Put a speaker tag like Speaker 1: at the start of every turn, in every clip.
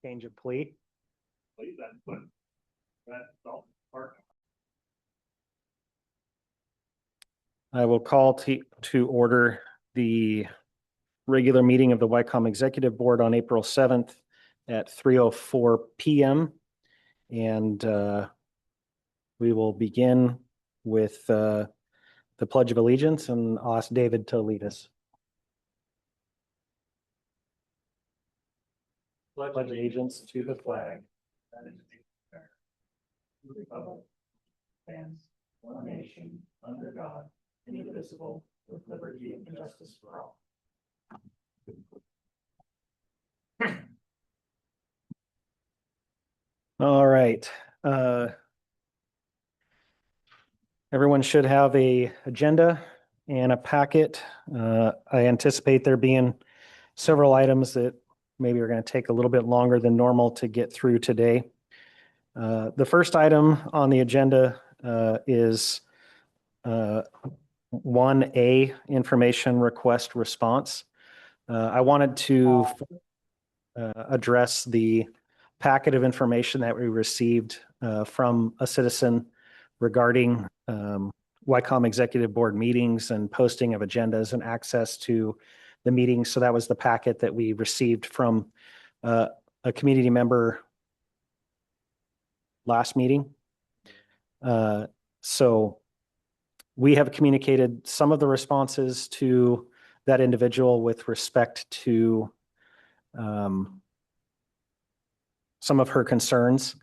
Speaker 1: change of plea.
Speaker 2: Please, that's what that's all part.
Speaker 1: I will call to order the regular meeting of the YCOM Executive Board on April 7th at 3:04 p.m. And we will begin with the Pledge of Allegiance, and I'll ask David to lead us. Pledge allegiance to the flag
Speaker 2: That is the republic stands one nation under God, indivisible, with liberty and justice for all.
Speaker 1: All right. Everyone should have a agenda and a packet. I anticipate there being several items that maybe are going to take a little bit longer than normal to get through today. The first item on the agenda is 1A, information request response. I wanted to address the packet of information that we received from a citizen regarding YCOM Executive Board meetings and posting of agendas and access to the meetings. So that was the packet that we received from a community member last meeting. So we have communicated some of the responses to that individual with respect to some of her concerns.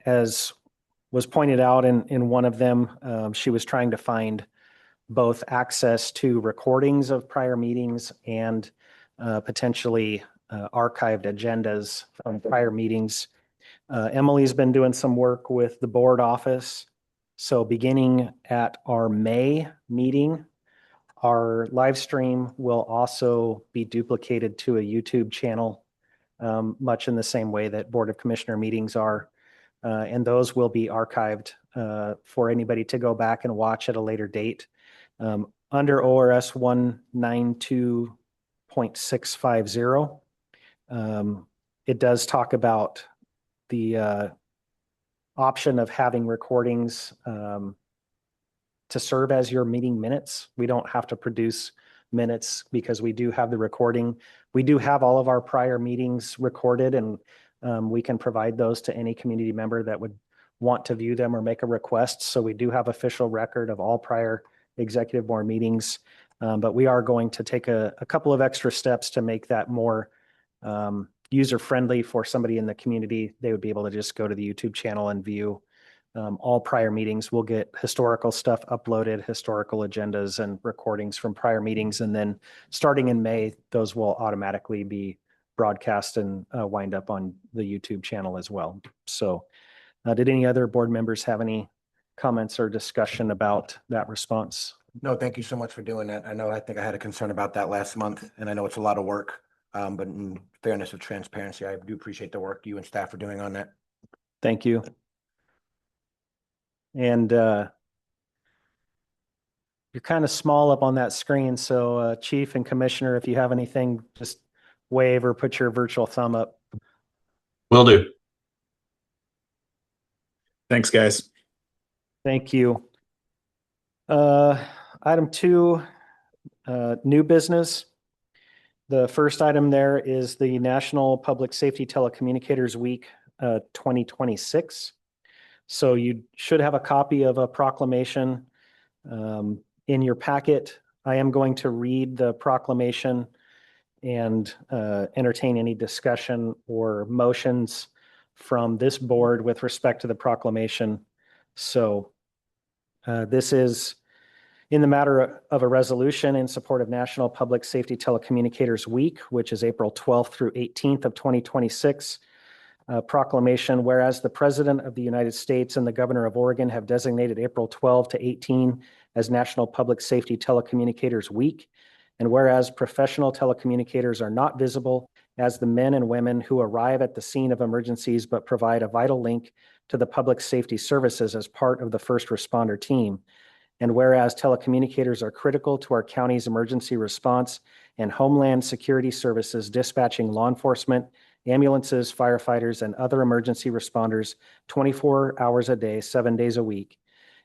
Speaker 1: As was pointed out in one of them, she was trying to find both access to recordings of prior meetings and potentially archived agendas from prior meetings. Emily's been doing some work with the board office. So beginning at our May meeting, our live stream will also be duplicated to a YouTube channel, much in the same way that Board of Commissioner meetings are. And those will be archived for anybody to go back and watch at a later date. Under ORS 192.650, it does talk about the option of having recordings to serve as your meeting minutes. We don't have to produce minutes because we do have the recording. We do have all of our prior meetings recorded, and we can provide those to any community member that would want to view them or make a request. So we do have official record of all prior executive board meetings, but we are going to take a couple of extra steps to make that more user-friendly for somebody in the community. They would be able to just go to the YouTube channel and view all prior meetings. We'll get historical stuff uploaded, historical agendas and recordings from prior meetings. And then starting in May, those will automatically be broadcast and wind up on the YouTube channel as well. So did any other board members have any comments or discussion about that response?
Speaker 3: No, thank you so much for doing that. I think I had a concern about that last month, and I know it's a lot of work, but in fairness of transparency, I do appreciate the work you and staff are doing on that.
Speaker 1: Thank you. And you're kind of small up on that screen. So Chief and Commissioner, if you have anything, just wave or put your virtual thumb up.
Speaker 4: Will do. Thanks, guys.
Speaker 1: Thank you. Item 2, new business. The first item there is the National Public Safety Telecommunicators Week 2026. So you should have a copy of a proclamation in your packet. I am going to read the proclamation and entertain any discussion or motions from this board with respect to the proclamation. So this is in the matter of a resolution in support of National Public Safety Telecommunicators Week, which is April 12th through 18th of 2026. Proclamation, whereas the President of the United States and the Governor of Oregon have designated April 12 to 18 as National Public Safety Telecommunicators Week, and whereas professional telecommunicators are not visible as the men and women who arrive at the scene of emergencies but provide a vital link to the public safety services as part of the first responder team. And whereas telecommunicators are critical to our county's emergency response and homeland security services dispatching law enforcement, ambulances, firefighters, and other emergency responders 24 hours a day, 7 days a week.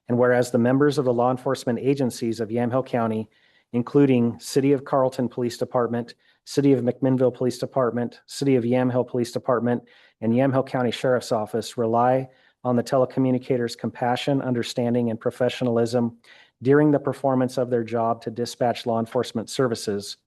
Speaker 1: And whereas the members of the law enforcement agencies of Yamhill County, including City of Carlton Police Department, City of McMinnville Police Department, City of Yamhill Police Department, and Yamhill County Sheriff's Office rely on the telecommunicators' compassion, understanding, and professionalism during the performance of their job to dispatch law enforcement services.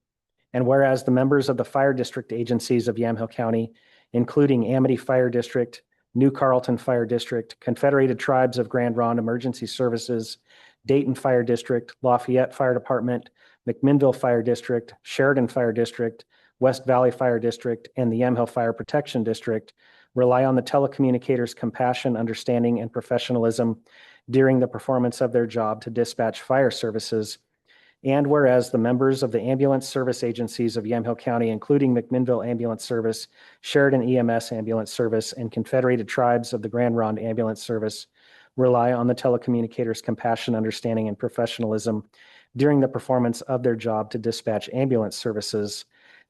Speaker 1: And whereas the members of the fire district agencies of Yamhill County, including Amity Fire District, New Carlton Fire District, Confederated Tribes of Grand Ronde Emergency Services, Dayton Fire District, Lafayette Fire Department, McMinnville Fire District, Sheridan Fire District, West Valley Fire District, and the Yamhill Fire Protection District rely on the telecommunicators' compassion, understanding, and professionalism during the performance of their job to dispatch fire services. And whereas the members of the ambulance service agencies of Yamhill County, including McMinnville Ambulance Service, Sheridan EMS Ambulance Service, and Confederated Tribes of the Grand Ronde Ambulance Service, rely on the telecommunicators' compassion, understanding, and professionalism during the performance of their job to dispatch ambulance services.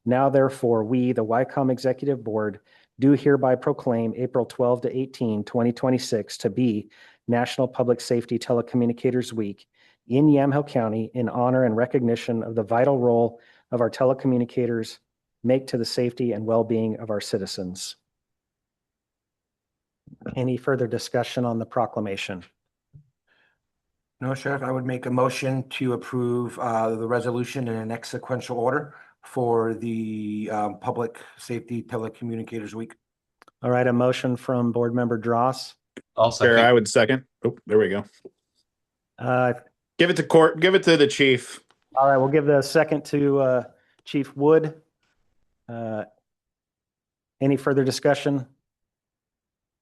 Speaker 1: Now, therefore, we, the YCOM Executive Board, do hereby proclaim April 12 to 18, 2026 to be National Public Safety Telecommunicators Week in Yamhill County in honor and recognition of the vital role of our telecommunicators make to the safety and well-being of our citizens. Any further discussion on the proclamation?
Speaker 3: No, Sheriff, I would make a motion to approve the resolution in an next sequential order for the Public Safety Telecommunicators Week.
Speaker 1: All right, a motion from Board Member Dross.
Speaker 4: I'll second. I would second. Oh, there we go. Give it to court. Give it to the chief.
Speaker 1: All right, we'll give the second to Chief Wood. Any further discussion?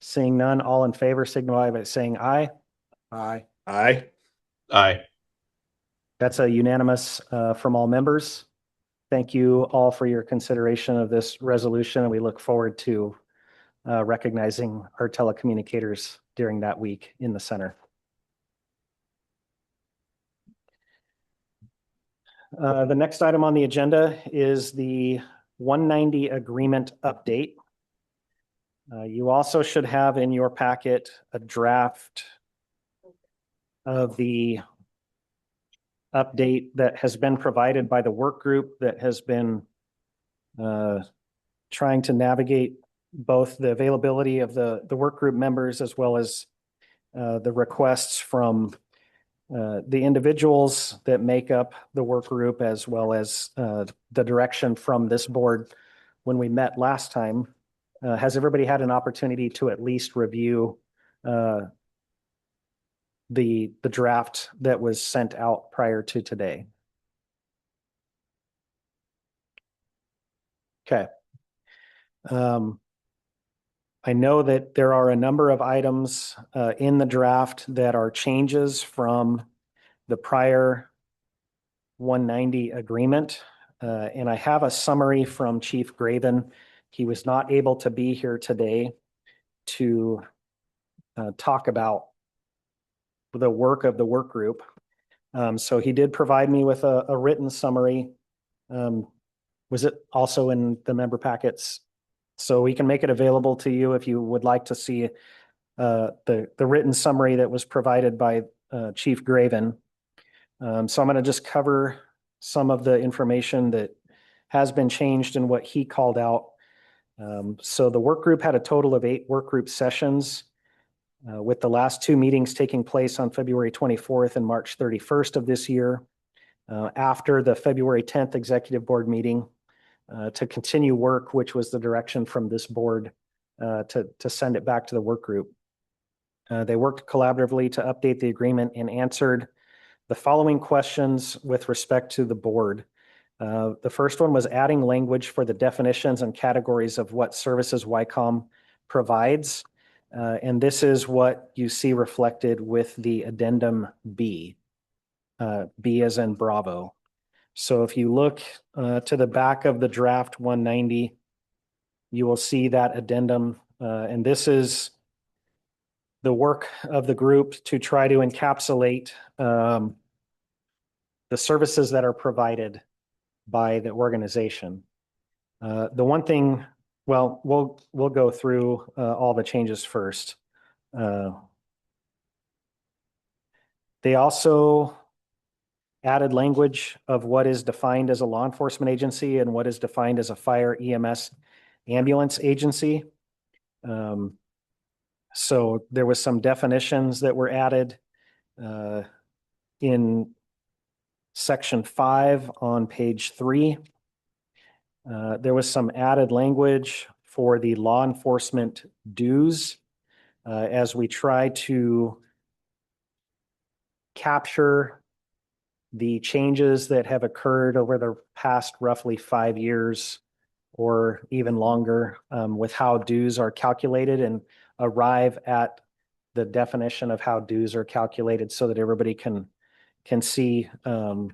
Speaker 1: Seeing none, all in favor signify by saying aye.
Speaker 3: Aye.
Speaker 4: Aye. Aye.
Speaker 1: That's a unanimous from all members. Thank you all for your consideration of this resolution, and we look forward to recognizing our telecommunicators during that week in the center. The next item on the agenda is the 190 agreement update. You also should have in your packet a draft of the update that has been provided by the work group that has been trying to navigate both the availability of the work group members as well as the requests from the individuals that make up the work group, as well as the direction from this board when we met last time. Has everybody had an opportunity to at least review the draft that was sent out prior to today? Okay. I know that there are a number of items in the draft that are changes from the prior 190 agreement. And I have a summary from Chief Graven. He was not able to be here today to talk about the work of the work group. So he did provide me with a written summary. Was it also in the member packets? So we can make it available to you if you would like to see the written summary that was provided by Chief Graven. So I'm going to just cover some of the information that has been changed and what he called out. So the work group had a total of 8 work group sessions, with the last 2 meetings taking place on February 24th and March 31st of this year, after the February 10th Executive Board meeting, to continue work, which was the direction from this board to send it back to the work group. They worked collaboratively to update the agreement and answered the following questions with respect to the board. The first one was adding language for the definitions and categories of what services YCOM provides. And this is what you see reflected with the addendum B, B as in Bravo. So if you look to the back of the draft 190, you will see that addendum. And this is the work of the group to try to encapsulate the services that are provided by the organization. The one thing, well, we'll go through all the changes first. They also added language of what is defined as a law enforcement agency and what is defined as a fire EMS ambulance agency. So there was some definitions that were added in section 5 on page 3. There was some added language for the law enforcement dues as we try to capture the changes that have occurred over the past roughly 5 years or even longer with how dues are calculated, and arrive at the definition of how dues are calculated so that everybody can see how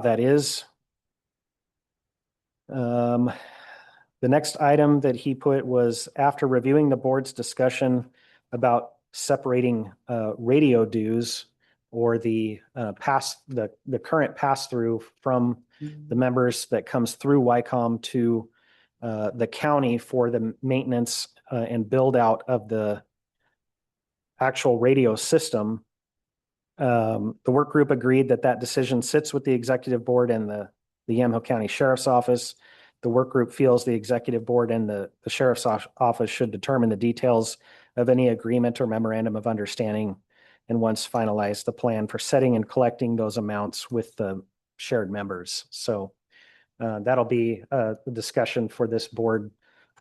Speaker 1: that is. The next item that he put was, after reviewing the board's discussion about separating radio dues or the current pass-through from the members that comes through YCOM to the county for the maintenance and build out of the actual radio system. The work group agreed that decision sits with the executive board and the Yamhill County Sheriff's Office. The work group feels the executive board and the sheriff's office should determine the details of any agreement or memorandum of understanding, and once finalized, the plan for setting and collecting those amounts with the shared members. So that'll be a discussion for this board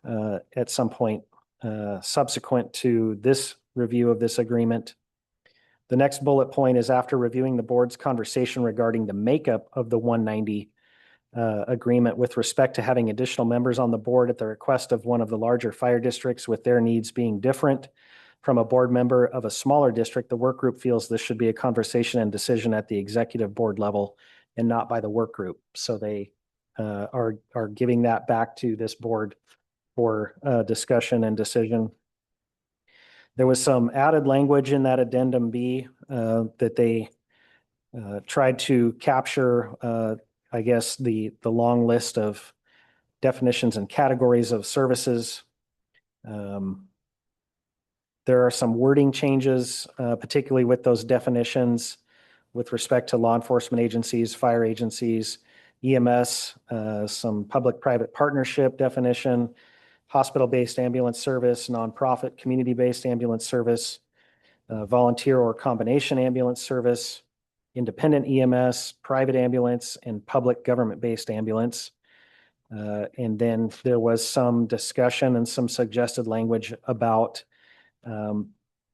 Speaker 1: at some point subsequent to this review of this agreement. The next bullet point is, after reviewing the board's conversation regarding the makeup of the 190 agreement with respect to having additional members on the board at the request of one of the larger fire districts with their needs being different from a board member of a smaller district, the work group feels this should be a conversation and decision at the executive board level and not by the work group. So they are giving that back to this board for discussion and decision. There was some added language in that addendum B that they tried to capture, I guess, the long list of definitions and categories of services. There are some wording changes, particularly with those definitions with respect to law enforcement agencies, fire agencies, EMS, some public-private partnership definition, hospital-based ambulance service, nonprofit community-based ambulance service, volunteer or combination ambulance service, independent EMS, private ambulance, and public government-based ambulance. And then there was some discussion and some suggested language about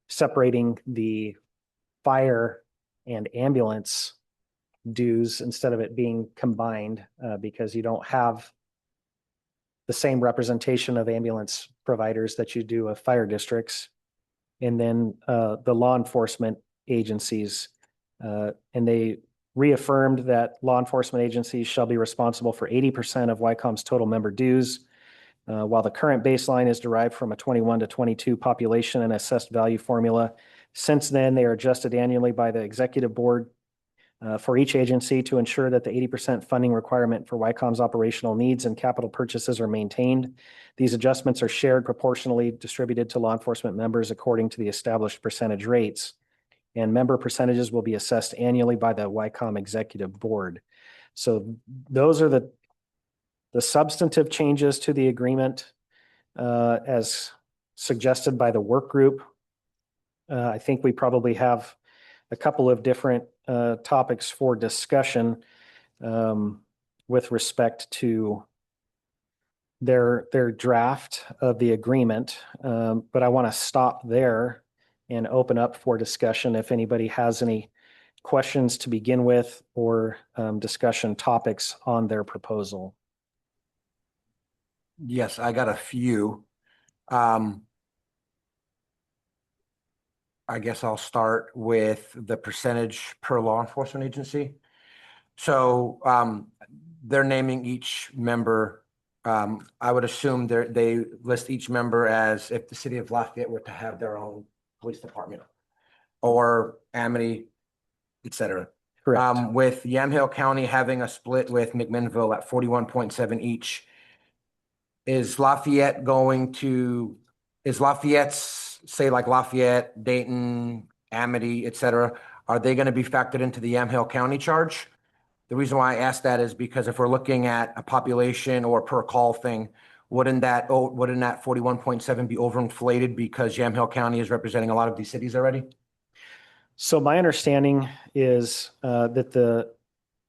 Speaker 1: separating the fire and ambulance dues instead of it being combined because you don't have the same representation of ambulance providers that you do of fire districts. And then the law enforcement agencies, and they reaffirmed that law enforcement agencies shall be responsible for 80% of YCOM's total member dues. While the current baseline is derived from a 21 to 22 population and assessed value formula, since then they are adjusted annually by the executive board for each agency to ensure that the 80% funding requirement for YCOM's operational needs and capital purchases are maintained. These adjustments are shared proportionally distributed to law enforcement members according to the established percentage rates, and member percentages will be assessed annually by the YCOM Executive Board. So those are the substantive changes to the agreement as suggested by the work group. I think we probably have a couple of different topics for discussion with respect to their draft of the agreement. But I want to stop there and open up for discussion if anybody has any questions to begin with or discussion topics on their proposal.
Speaker 3: Yes, I got a few. I guess I'll start with the percentage per law enforcement agency. So they're naming each member I would assume they list each member as if the city of Lafayette were to have their own police department or Amity, et cetera.
Speaker 1: Correct.
Speaker 3: With Yamhill County having a split with McMinnville at 41.7 each, is Lafayette's, say like Lafayette, Dayton, Amity, et cetera, are they going to be factored into the Yamhill County charge? The reason why I ask that is because if we're looking at a population or per call thing, wouldn't that 41.7 be overinflated because Yamhill County is representing a lot of these cities already?
Speaker 1: So my understanding is that the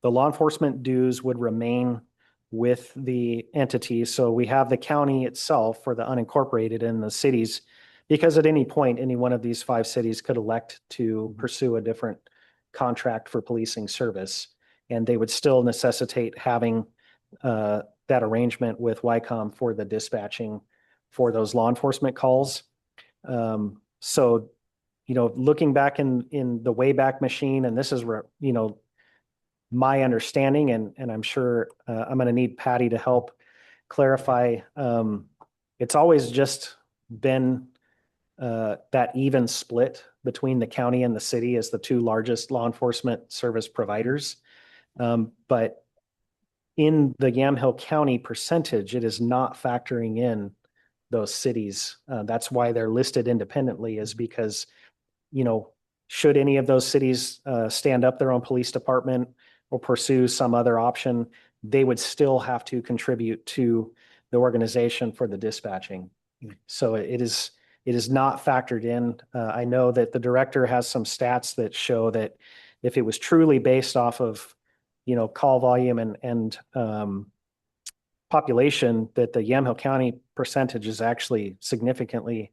Speaker 1: law enforcement dues would remain with the entity. So we have the county itself for the unincorporated and the cities, because at any point, any one of these 5 cities could elect to pursue a different contract for policing service. And they would still necessitate having that arrangement with YCOM for the dispatching for those law enforcement calls. So, looking back in the Wayback Machine, and this is, my understanding, and I'm sure I'm going to need Patty to help clarify. It's always just been that even split between the county and the city as the 2 largest law enforcement service providers. But in the Yamhill County percentage, it is not factoring in those cities. That's why they're listed independently, is because, should any of those cities stand up their own police department or pursue some other option, they would still have to contribute to the organization for the dispatching. So it is not factored in. I know that the director has some stats that show that if it was truly based off of, call volume and population, that the Yamhill County percentage is actually significantly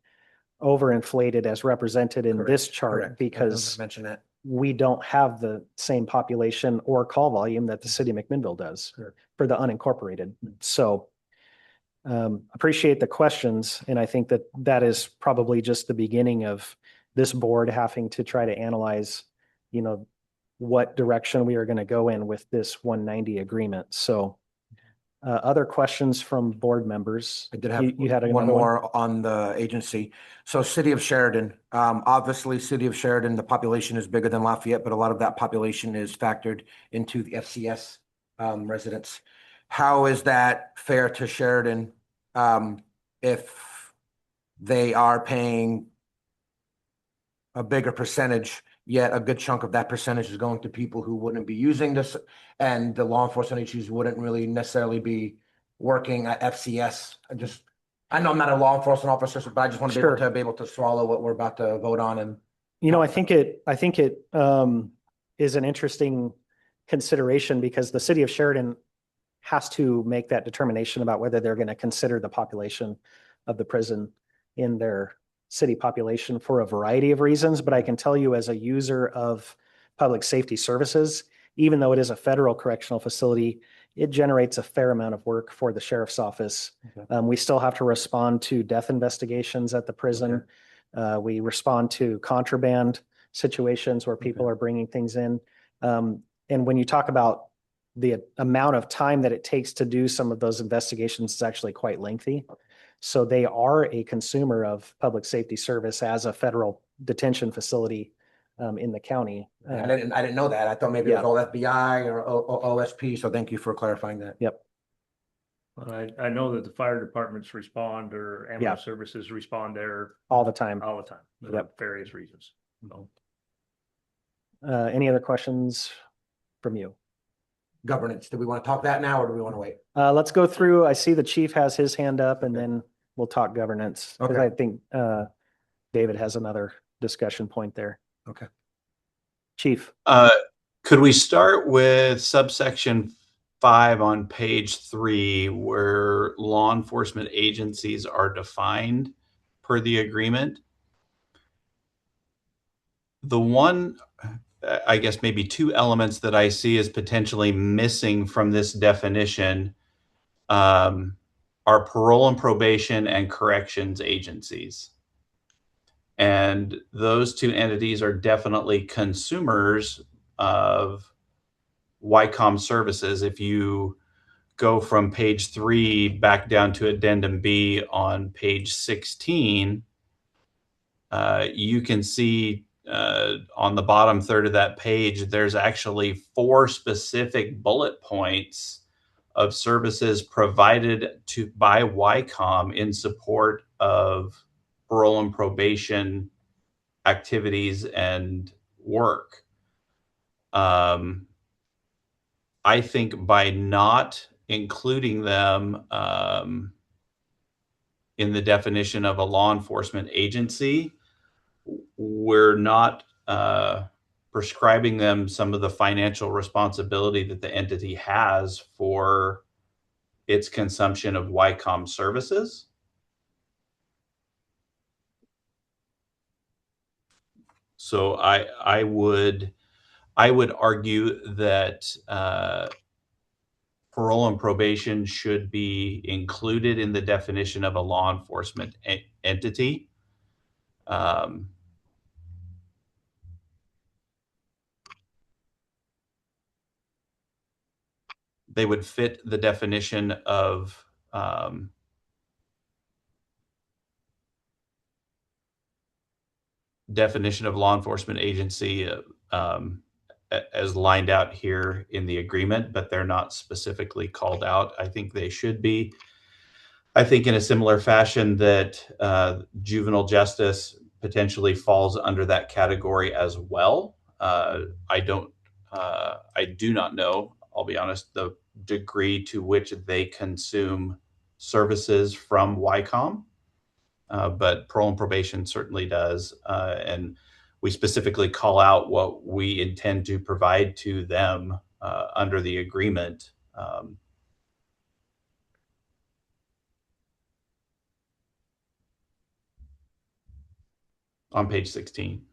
Speaker 1: overinflated as represented in this chart, because
Speaker 3: mention that.
Speaker 1: we don't have the same population or call volume that the city of McMinnville does for the unincorporated. So appreciate the questions. And I think that is probably just the beginning of this board having to try to analyze, what direction we are going to go in with this 190 agreement. So other questions from board members?
Speaker 3: I did have
Speaker 1: you had
Speaker 3: one more on the agency. So City of Sheridan, obviously City of Sheridan, the population is bigger than Lafayette, but a lot of that population is factored into the FCS residents. How is that fair to Sheridan if they are paying a bigger percentage, yet a good chunk of that percentage is going to people who wouldn't be using this, and the law enforcement issues wouldn't really necessarily be working at FCS? I know I'm not a law enforcement officer, but I just want to be able to swallow what we're about to vote on. And
Speaker 1: I think it is an interesting consideration, because the city of Sheridan has to make that determination about whether they're going to consider the population of the prison in their city population for a variety of reasons. But I can tell you, as a user of public safety services, even though it is a federal correctional facility, it generates a fair amount of work for the sheriff's office.
Speaker 3: Okay.
Speaker 1: We still have to respond to death investigations at the prison. Okay. We respond to contraband situations where people are bringing things in. And when you talk about the amount of time that it takes to do some of those investigations, is actually quite lengthy. So they are a consumer of public safety service as a federal detention facility in the county.
Speaker 3: I didn't know that. I thought maybe it was all FBI or OSP. So thank you for clarifying that.
Speaker 1: Yep.
Speaker 2: Well, I know that the fire departments respond, or ambulance services respond there
Speaker 1: all the time.
Speaker 2: For various reasons. So.
Speaker 1: Any other questions from you?
Speaker 3: Governance. Do we want to talk that now, or do we want to wait?
Speaker 1: Let's go through. I see the chief has his hand up, and then we'll talk governance. Because I think David has another discussion point there.
Speaker 3: Okay.
Speaker 1: Chief.
Speaker 5: Could we start with subsection 5 on page 3, where law enforcement agencies are defined per the agreement? The one, I guess maybe 2 elements that I see as potentially missing from this definition are parole and probation and corrections agencies. And those 2 entities are definitely consumers of YCOM services. If you go from page 3 back down to addendum B on page 16, you can see on the bottom third of that page, there's actually 4 specific bullet points of services provided by YCOM in support of parole and probation activities and work. I think by not including them in the definition of a law enforcement agency, we're not prescribing them some of the financial responsibility that the entity has for its consumption of YCOM services. So I would argue that parole and probation should be included in the definition of a law enforcement entity. They would fit the definition of law enforcement agency as lined out here in the agreement, but they're not specifically called out. I think they should be. I think in a similar fashion that juvenile justice potentially falls under that category as well. I do not know, I'll be honest, the degree to which they consume services from YCOM, but parole and probation certainly does. And we specifically call out what we intend to provide to them under the agreement. On page 16.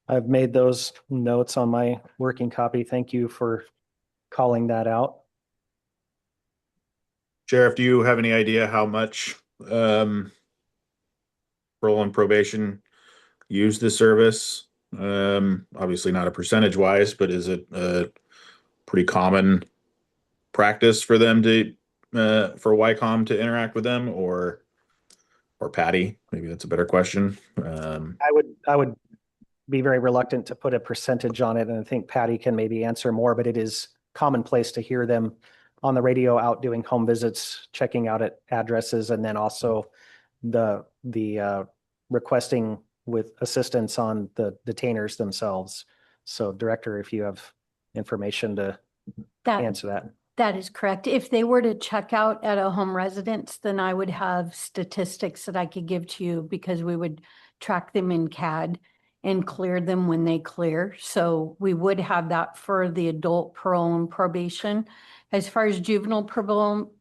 Speaker 1: I've made those notes on my working copy. Thank you for calling that out.
Speaker 4: Sheriff, do you have any idea how much parole and probation use the service? Obviously not a percentage wise, but is it a pretty common practice for them to for YCOM to interact with them, or Patty? Maybe that's a better question.
Speaker 1: I would be very reluctant to put a percentage on it, and I think Patty can maybe answer more, but it is commonplace to hear them on the radio out doing home visits, checking out at addresses, and then also the requesting with assistance on the detainers themselves. So Director, if you have information to answer that.
Speaker 6: That is correct. If they were to check out at a home residence, then I would have statistics that I could give to you, because we would track them in CAD and clear them when they clear. So we would have that for the adult parole and probation. As far as juvenile parole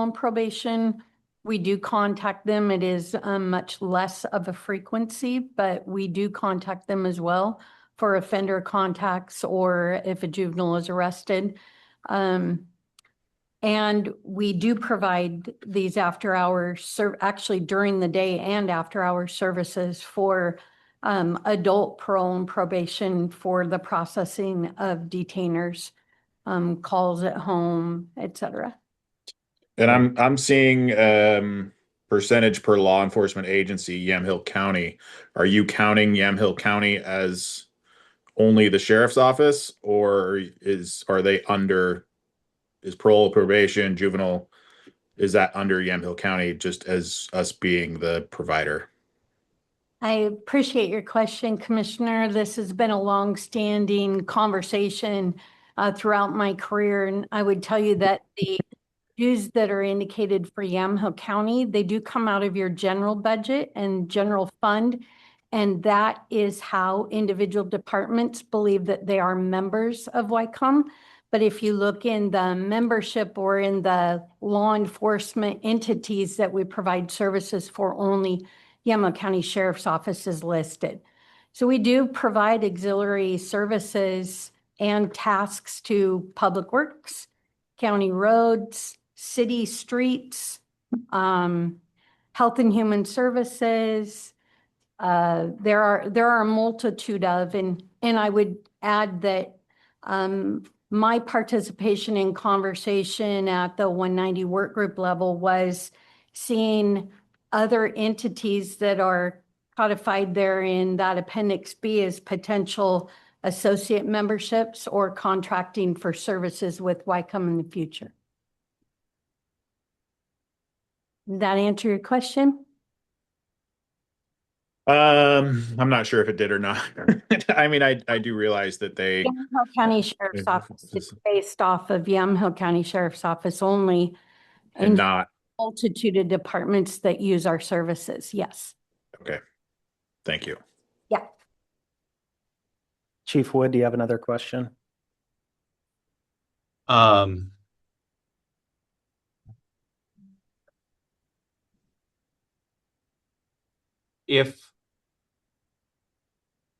Speaker 6: and probation, we do contact them. It is much less of a frequency, but we do contact them as well for offender contacts or if a juvenile is arrested. And we do provide these after-hours, actually during the day and after-hour services for adult parole and probation for the processing of detainers, calls at home, et cetera.
Speaker 4: And I'm seeing percentage per law enforcement agency, Yamhill County. Are you counting Yamhill County as only the sheriff's office, or are they under? Is parole, probation, juvenile, is that under Yamhill County just as us being the provider?
Speaker 6: I appreciate your question, Commissioner. This has been a long-standing conversation throughout my career, and I would tell you that the dues that are indicated for Yamhill County, they do come out of your general budget and general fund, and that is how individual departments believe that they are members of YCOM. But if you look in the membership or in the law enforcement entities that we provide services for, only Yamhill County Sheriff's Office is listed. So we do provide auxiliary services and tasks to Public Works, county roads, city streets, Health and Human Services. There are a multitude of, and I would add that My participation in conversation at the 190 work group level was seeing other entities that are codified there in that Appendix B as potential associate memberships or contracting for services with YCOM in the future. Did that answer your question?
Speaker 4: I'm not sure if it did or not. I mean, I do realize that they,
Speaker 6: Yamhill County Sheriff's Office is based off of Yamhill County Sheriff's Office only.
Speaker 4: and not,
Speaker 6: Multitude of departments that use our services. Yes.
Speaker 4: okay. Thank you.
Speaker 6: Yeah.
Speaker 1: Chief Wood, do you have another question?
Speaker 5: If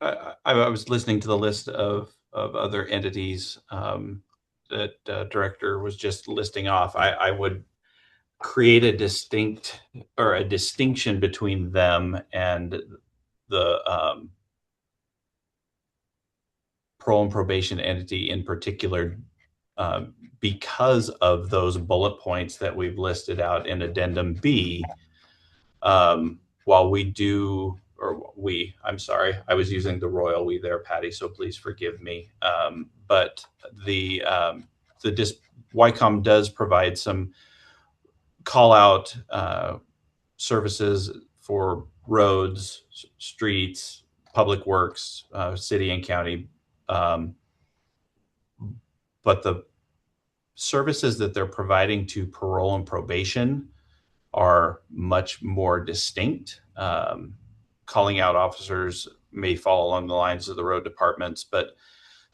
Speaker 5: I was listening to the list of other entities that director was just listing off, I would create a distinction between them and the parole and probation entity in particular, because of those bullet points that we've listed out in Addendum B. While we do, I'm sorry, I was using the royal we there, Patty, so please forgive me. But YCOM does provide some call out services for roads, streets, public works, city and county. But the services that they're providing to parole and probation are much more distinct. Calling out officers may fall along the lines of the road departments, but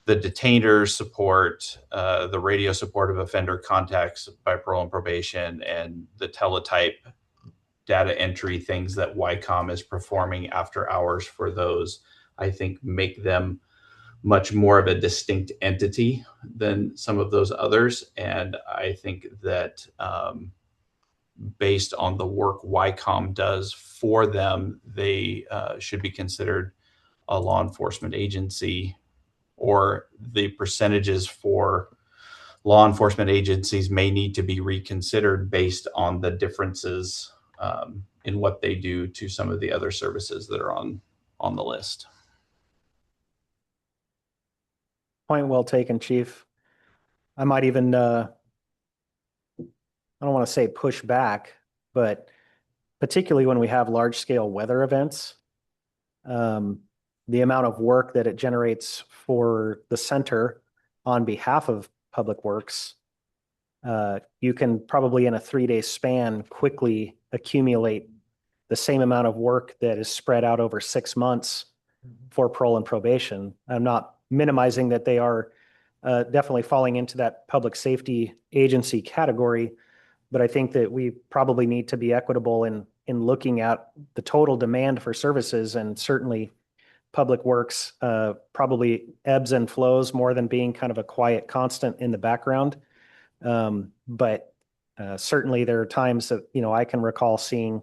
Speaker 5: the detainer support, the radio support of offender contacts by parole and probation, and the teletype data entry things that YCOM is performing after hours for those, I think make them much more of a distinct entity than some of those others. And I think that based on the work YCOM does for them, they should be considered a law enforcement agency, or the percentages for law enforcement agencies may need to be reconsidered based on the differences in what they do to some of the other services that are on the list.
Speaker 1: Point well taken, Chief. I might even, I don't want to say push back, but particularly when we have large scale weather events, the amount of work that it generates for the center on behalf of Public Works, you can probably in a 3-day span quickly accumulate the same amount of work that is spread out over 6 months for parole and probation. I'm not minimizing that they are definitely falling into that public safety agency category, but I think that we probably need to be equitable in looking at the total demand for services, and certainly Public Works probably ebbs and flows more than being kind of a quiet constant in the background. But certainly there are times that, I can recall seeing,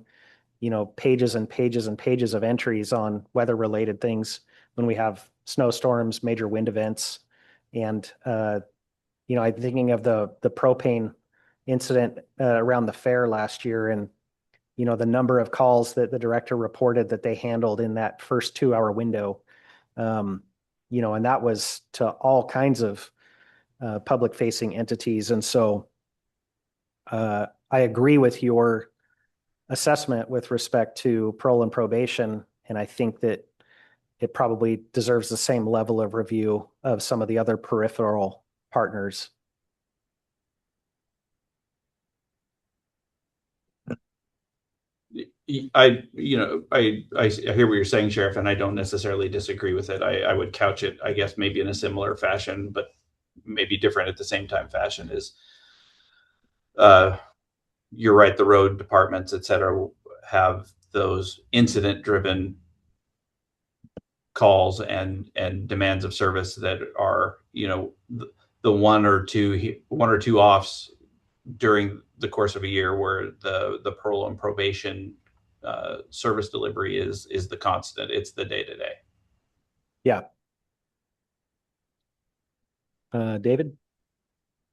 Speaker 1: pages and pages and pages of entries on weather related things when we have snowstorms, major wind events. And, I'm thinking of the propane incident around the fair last year, and, the number of calls that the director reported that they handled in that first 2-hour window. And that was to all kinds of public facing entities. And so I agree with your assessment with respect to parole and probation. And I think that it probably deserves the same level of review of some of the other peripheral partners.
Speaker 5: I hear what you're saying, Sheriff, and I don't necessarily disagree with it. I would couch it, I guess, maybe in a similar fashion, but maybe different at the same time fashion is, you're right, the road departments, et cetera, have those incident driven calls and demands of service that are, the one or two offs during the course of a year where the parole and probation service delivery is the constant. It's the day to day.
Speaker 1: Yeah. David?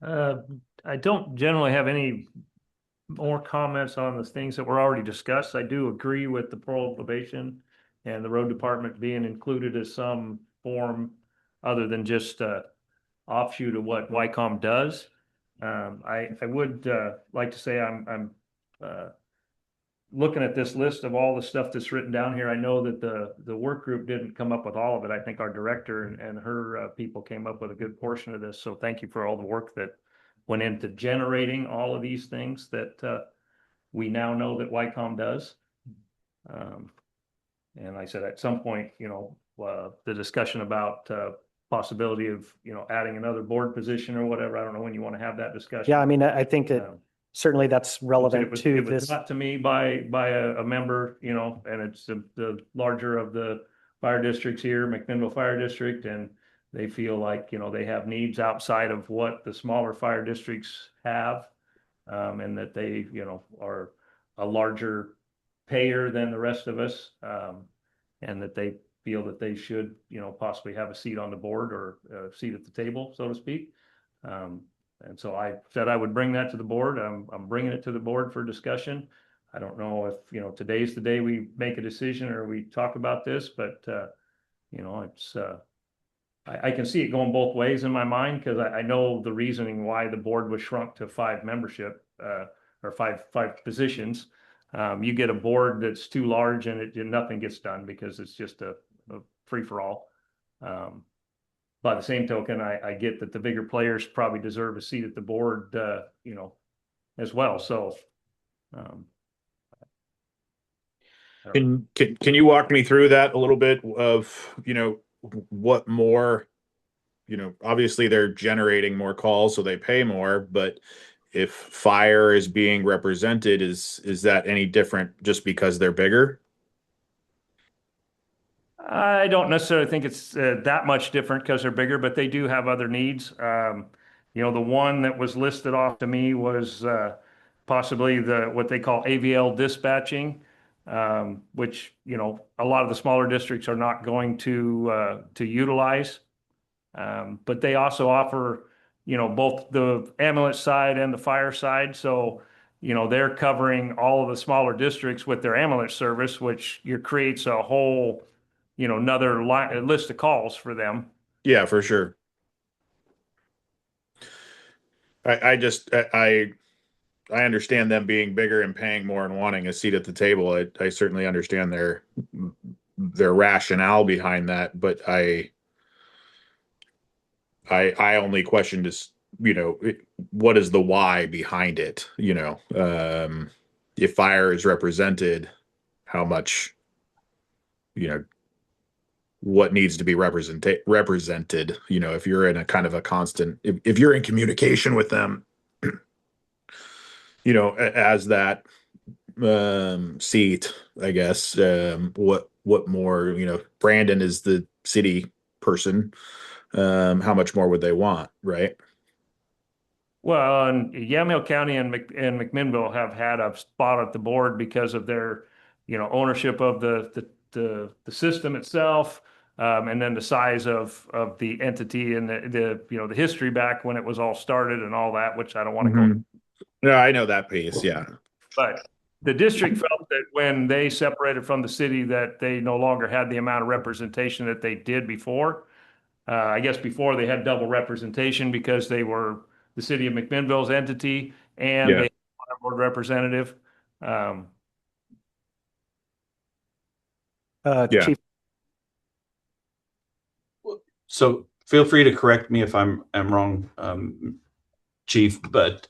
Speaker 2: I don't generally have any more comments on the things that were already discussed. I do agree with the parole probation and the road department being included as some form other than just offshoot of what YCOM does. I would like to say I'm looking at this list of all the stuff that's written down here. I know that the work group didn't come up with all of it. I think our director and her people came up with a good portion of this. So thank you for all the work that went into generating all of these things that we now know that YCOM does. And I said at some point, the discussion about possibility of, adding another board position or whatever. I don't know when you want to have that discussion.
Speaker 1: Yeah, I mean, I think that
Speaker 2: Um,
Speaker 1: certainly that's relevant
Speaker 2: it was
Speaker 1: to this.
Speaker 2: brought to me by a member, and it's the larger of the fire districts here, McMinnville Fire District, and they feel like, they have needs outside of what the smaller fire districts have. And that they, are a larger payer than the rest of us. And that they feel that they should, possibly have a seat on the board or a seat at the table, so to speak. And so I said I would bring that to the board. I'm bringing it to the board for discussion. I don't know if, today's the day we make a decision or we talk about this, but, it's, I can see it going both ways in my mind because I know the reasoning why the board was shrunk to 5 membership, or five positions. You get a board that's too large and nothing gets done because it's just a free for all. By the same token, I get that the bigger players probably deserve a seat at the board, as well. So,
Speaker 4: Can you walk me through that a little bit of, what more, obviously they're generating more calls, so they pay more, but if fire is being represented, is that any different just because they're bigger?
Speaker 2: I don't necessarily think it's that much different because they're bigger, but they do have other needs. The one that was listed off to me was possibly what they call AVL dispatching, which, a lot of the smaller districts are not going to utilize. But they also offer, both the ambulance side and the fire side. So, they're covering all of the smaller districts with their ambulance service, which creates a whole, another list of calls for them.
Speaker 4: Yeah, for sure. I understand them being bigger and paying more and wanting a seat at the table. I certainly understand their rationale behind that, but I only questioned is, what is the why behind it? If fire is represented, how much, what needs to be represented, if you're in a kind of a constant, if you're in communication with them, as that seat, I guess, what more, Brandon is the city person. How much more would they want, right?
Speaker 2: Well, and Yamhill County and McMinnville have had a spot at the board because of their, ownership of the system itself, and then the size of the entity and the history back when it was all started and all that, which I don't want to go.
Speaker 4: No, I know that piece. Yeah.
Speaker 2: But the district felt that when they separated from the city, that they no longer had the amount of representation that they did before. I guess before they had double representation because they were the city of McMinnville's entity and
Speaker 4: Yeah.
Speaker 2: they had a board representative.
Speaker 4: Yeah.
Speaker 1: Chief,
Speaker 5: So feel free to correct me if I'm wrong, Chief, but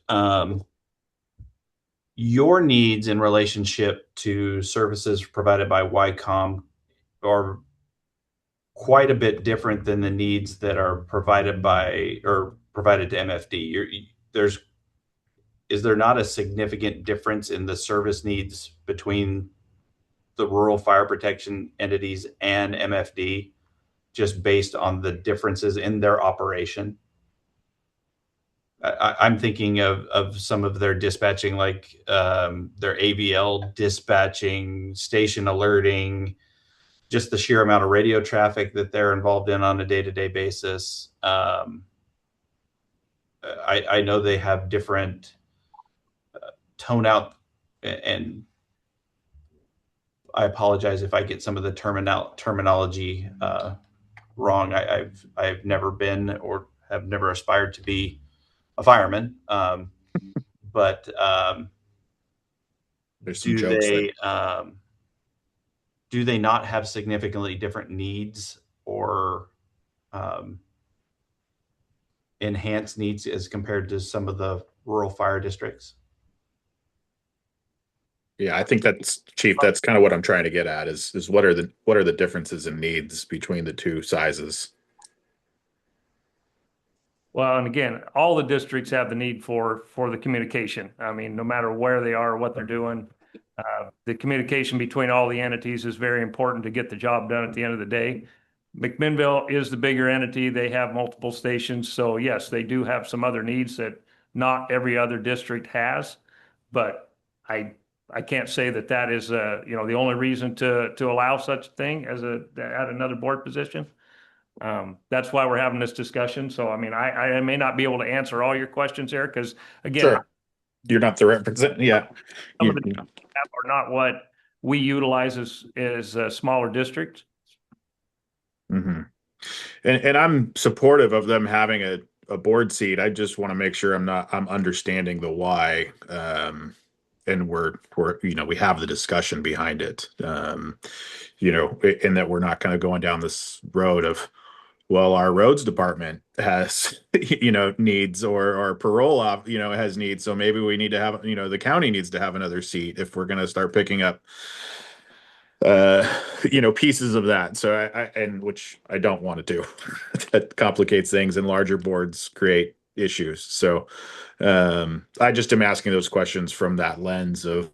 Speaker 5: your needs in relationship to services provided by YCOM are quite a bit different than the needs that are provided to MFD. Is there not a significant difference in the service needs between the rural fire protection entities and MFD, just based on the differences in their operation? I'm thinking of some of their dispatching, like their AVL dispatching, station alerting, just the sheer amount of radio traffic that they're involved in on a day-to-day basis. I know they have different tone out, and I apologize if I get some of the terminology wrong. I've never been or have never aspired to be a fireman, but
Speaker 4: There's some jokes there.
Speaker 5: Do they not have significantly different needs or enhanced needs as compared to some of the rural fire districts?
Speaker 4: Yeah, I think that's, Chief, that's kind of what I'm trying to get at is what are the differences in needs between the two sizes?
Speaker 2: Well, and again, all the districts have the need for the communication. I mean, no matter where they are, what they're doing, the communication between all the entities is very important to get the job done at the end of the day. McMinnville is the bigger entity. They have multiple stations. So yes, they do have some other needs that not every other district has. But I can't say that that is, you know, the only reason to allow such a thing as add another board position. That's why we're having this discussion. So, I mean, I may not be able to answer all your questions here because again,
Speaker 4: Sure. You're not the representative. Yeah.
Speaker 2: some of the are not what we utilize as a smaller district.
Speaker 4: Mm-hmm. And I'm supportive of them having a board seat. I just want to make sure I'm understanding the why. And we're, you know, we have the discussion behind it. You know, and that we're not kind of going down this road of, well, our roads department has, you know, needs, or our parole off, you know, has needs. So maybe we need to have, you know, the county needs to have another seat if we're going to start picking up, you know, pieces of that. So and which I don't want to do. That complicates things, and larger boards create issues. So I just am asking those questions from that lens of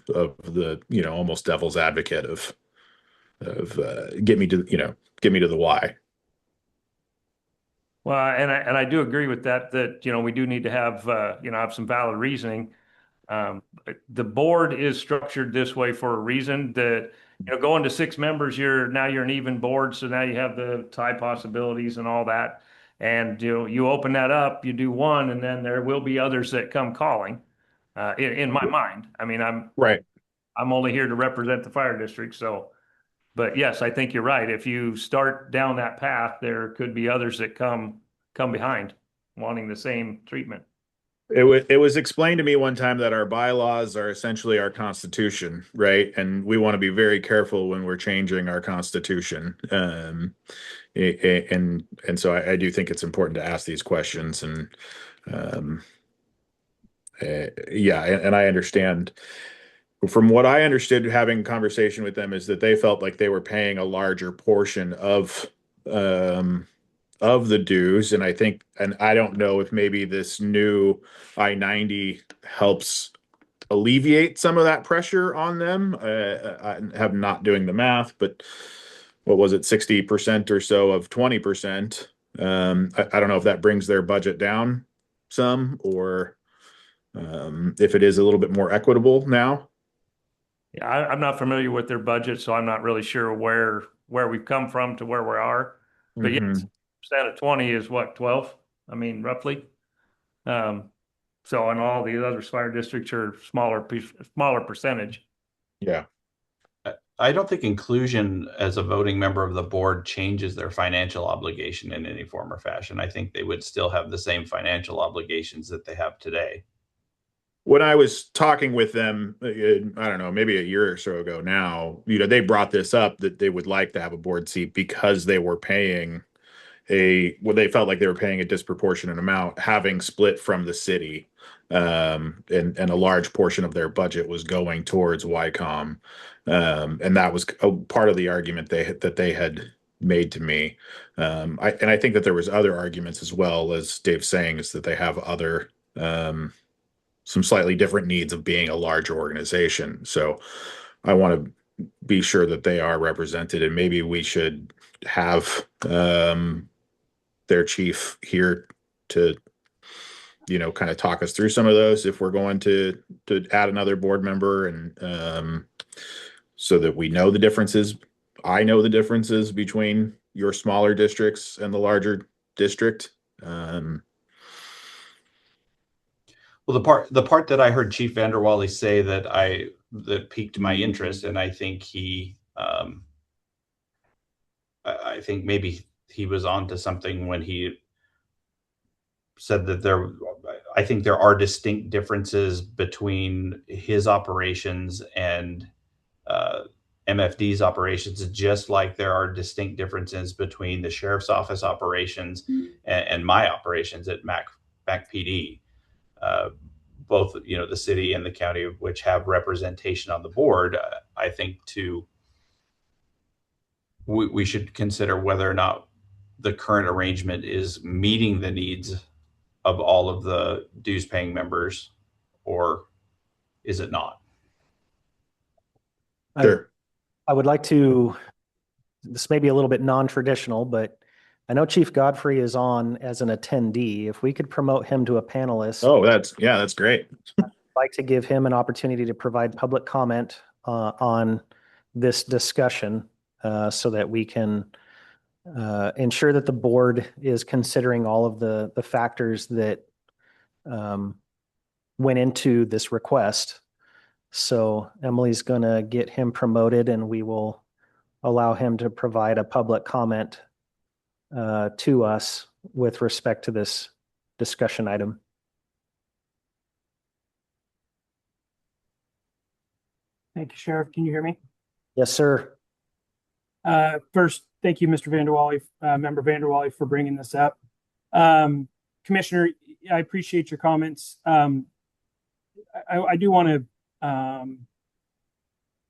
Speaker 4: the, you know, almost devil's advocate of get me to the why.
Speaker 2: Well, and I do agree with that, you know, we do need to have, you know, have some valid reasoning. The board is structured this way for a reason that, you know, going to 6 members, you're an even board. So now you have the tie possibilities and all that. And, you know, you open that up, you do one, and then there will be others that come calling, in my mind. I mean,
Speaker 4: Right.
Speaker 2: I'm only here to represent the fire district. So, but yes, I think you're right. If you start down that path, there could be others that come behind wanting the same treatment.
Speaker 4: It was explained to me one time that our bylaws are essentially our constitution, right? And we want to be very careful when we're changing our constitution. And so I do think it's important to ask these questions. And yeah, and I understand. From what I understood, having a conversation with them, is that they felt like they were paying a larger portion of the dues. And I think, and I don't know if maybe this new I-90 helps alleviate some of that pressure on them. I have not doing the math, but what was it, 60% or so of 20%? I don't know if that brings their budget down some, or if it is a little bit more equitable now.
Speaker 2: Yeah, I'm not familiar with their budget, so I'm not really sure where we've come from to where we are. But yes, percent of 20 is what, 12? I mean, roughly. So and all the other fire districts are smaller percentage.
Speaker 4: Yeah.
Speaker 5: I don't think inclusion as a voting member of the board changes their financial obligation in any form or fashion. I think they would still have the same financial obligations that they have today.
Speaker 4: When I was talking with them, I don't know, maybe a year or so ago now, you know, they brought this up that they would like to have a board seat because they were paying they felt like they were paying a disproportionate amount, having split from the city. And a large portion of their budget was going towards YCOM. And that was a part of the argument that they had made to me. I think that there was other arguments as well, as Dave's saying, is that they have other, some slightly different needs of being a larger organization. So I want to be sure that they are represented, and maybe we should have their chief here to, you know, kind of talk us through some of those if we're going to add another board member, and so that we know the differences. I know the differences between your smaller districts and the larger district.
Speaker 5: Well, the part that I heard Chief Vanderwally say that piqued my interest, and I think I think maybe he was onto something when he said that I think there are distinct differences between his operations and MFD's operations, just like there are distinct differences between the sheriff's office operations and my operations at Mac PD. Both, the city and the county, which have representation on the board, I think we should consider whether or not the current arrangement is meeting the needs of all of the dues paying members, or is it not?
Speaker 4: Sure.
Speaker 1: I would like to, this may be a little bit non-traditional, but I know Chief Godfrey is on as an attendee. If we could promote him to a panelist.
Speaker 4: Oh, that's great.
Speaker 1: I'd like to give him an opportunity to provide public comment on this discussion so that we can ensure that the board is considering all of the factors that went into this request. So Emily's going to get him promoted, and we will allow him to provide a public comment to us with respect to this discussion item.
Speaker 7: Thank you, Sheriff. Can you hear me?
Speaker 1: Yes, sir.
Speaker 7: First, thank you, Mr. Vanderwally, Member Vanderwally, for bringing this up. Commissioner, I appreciate your comments. I do want to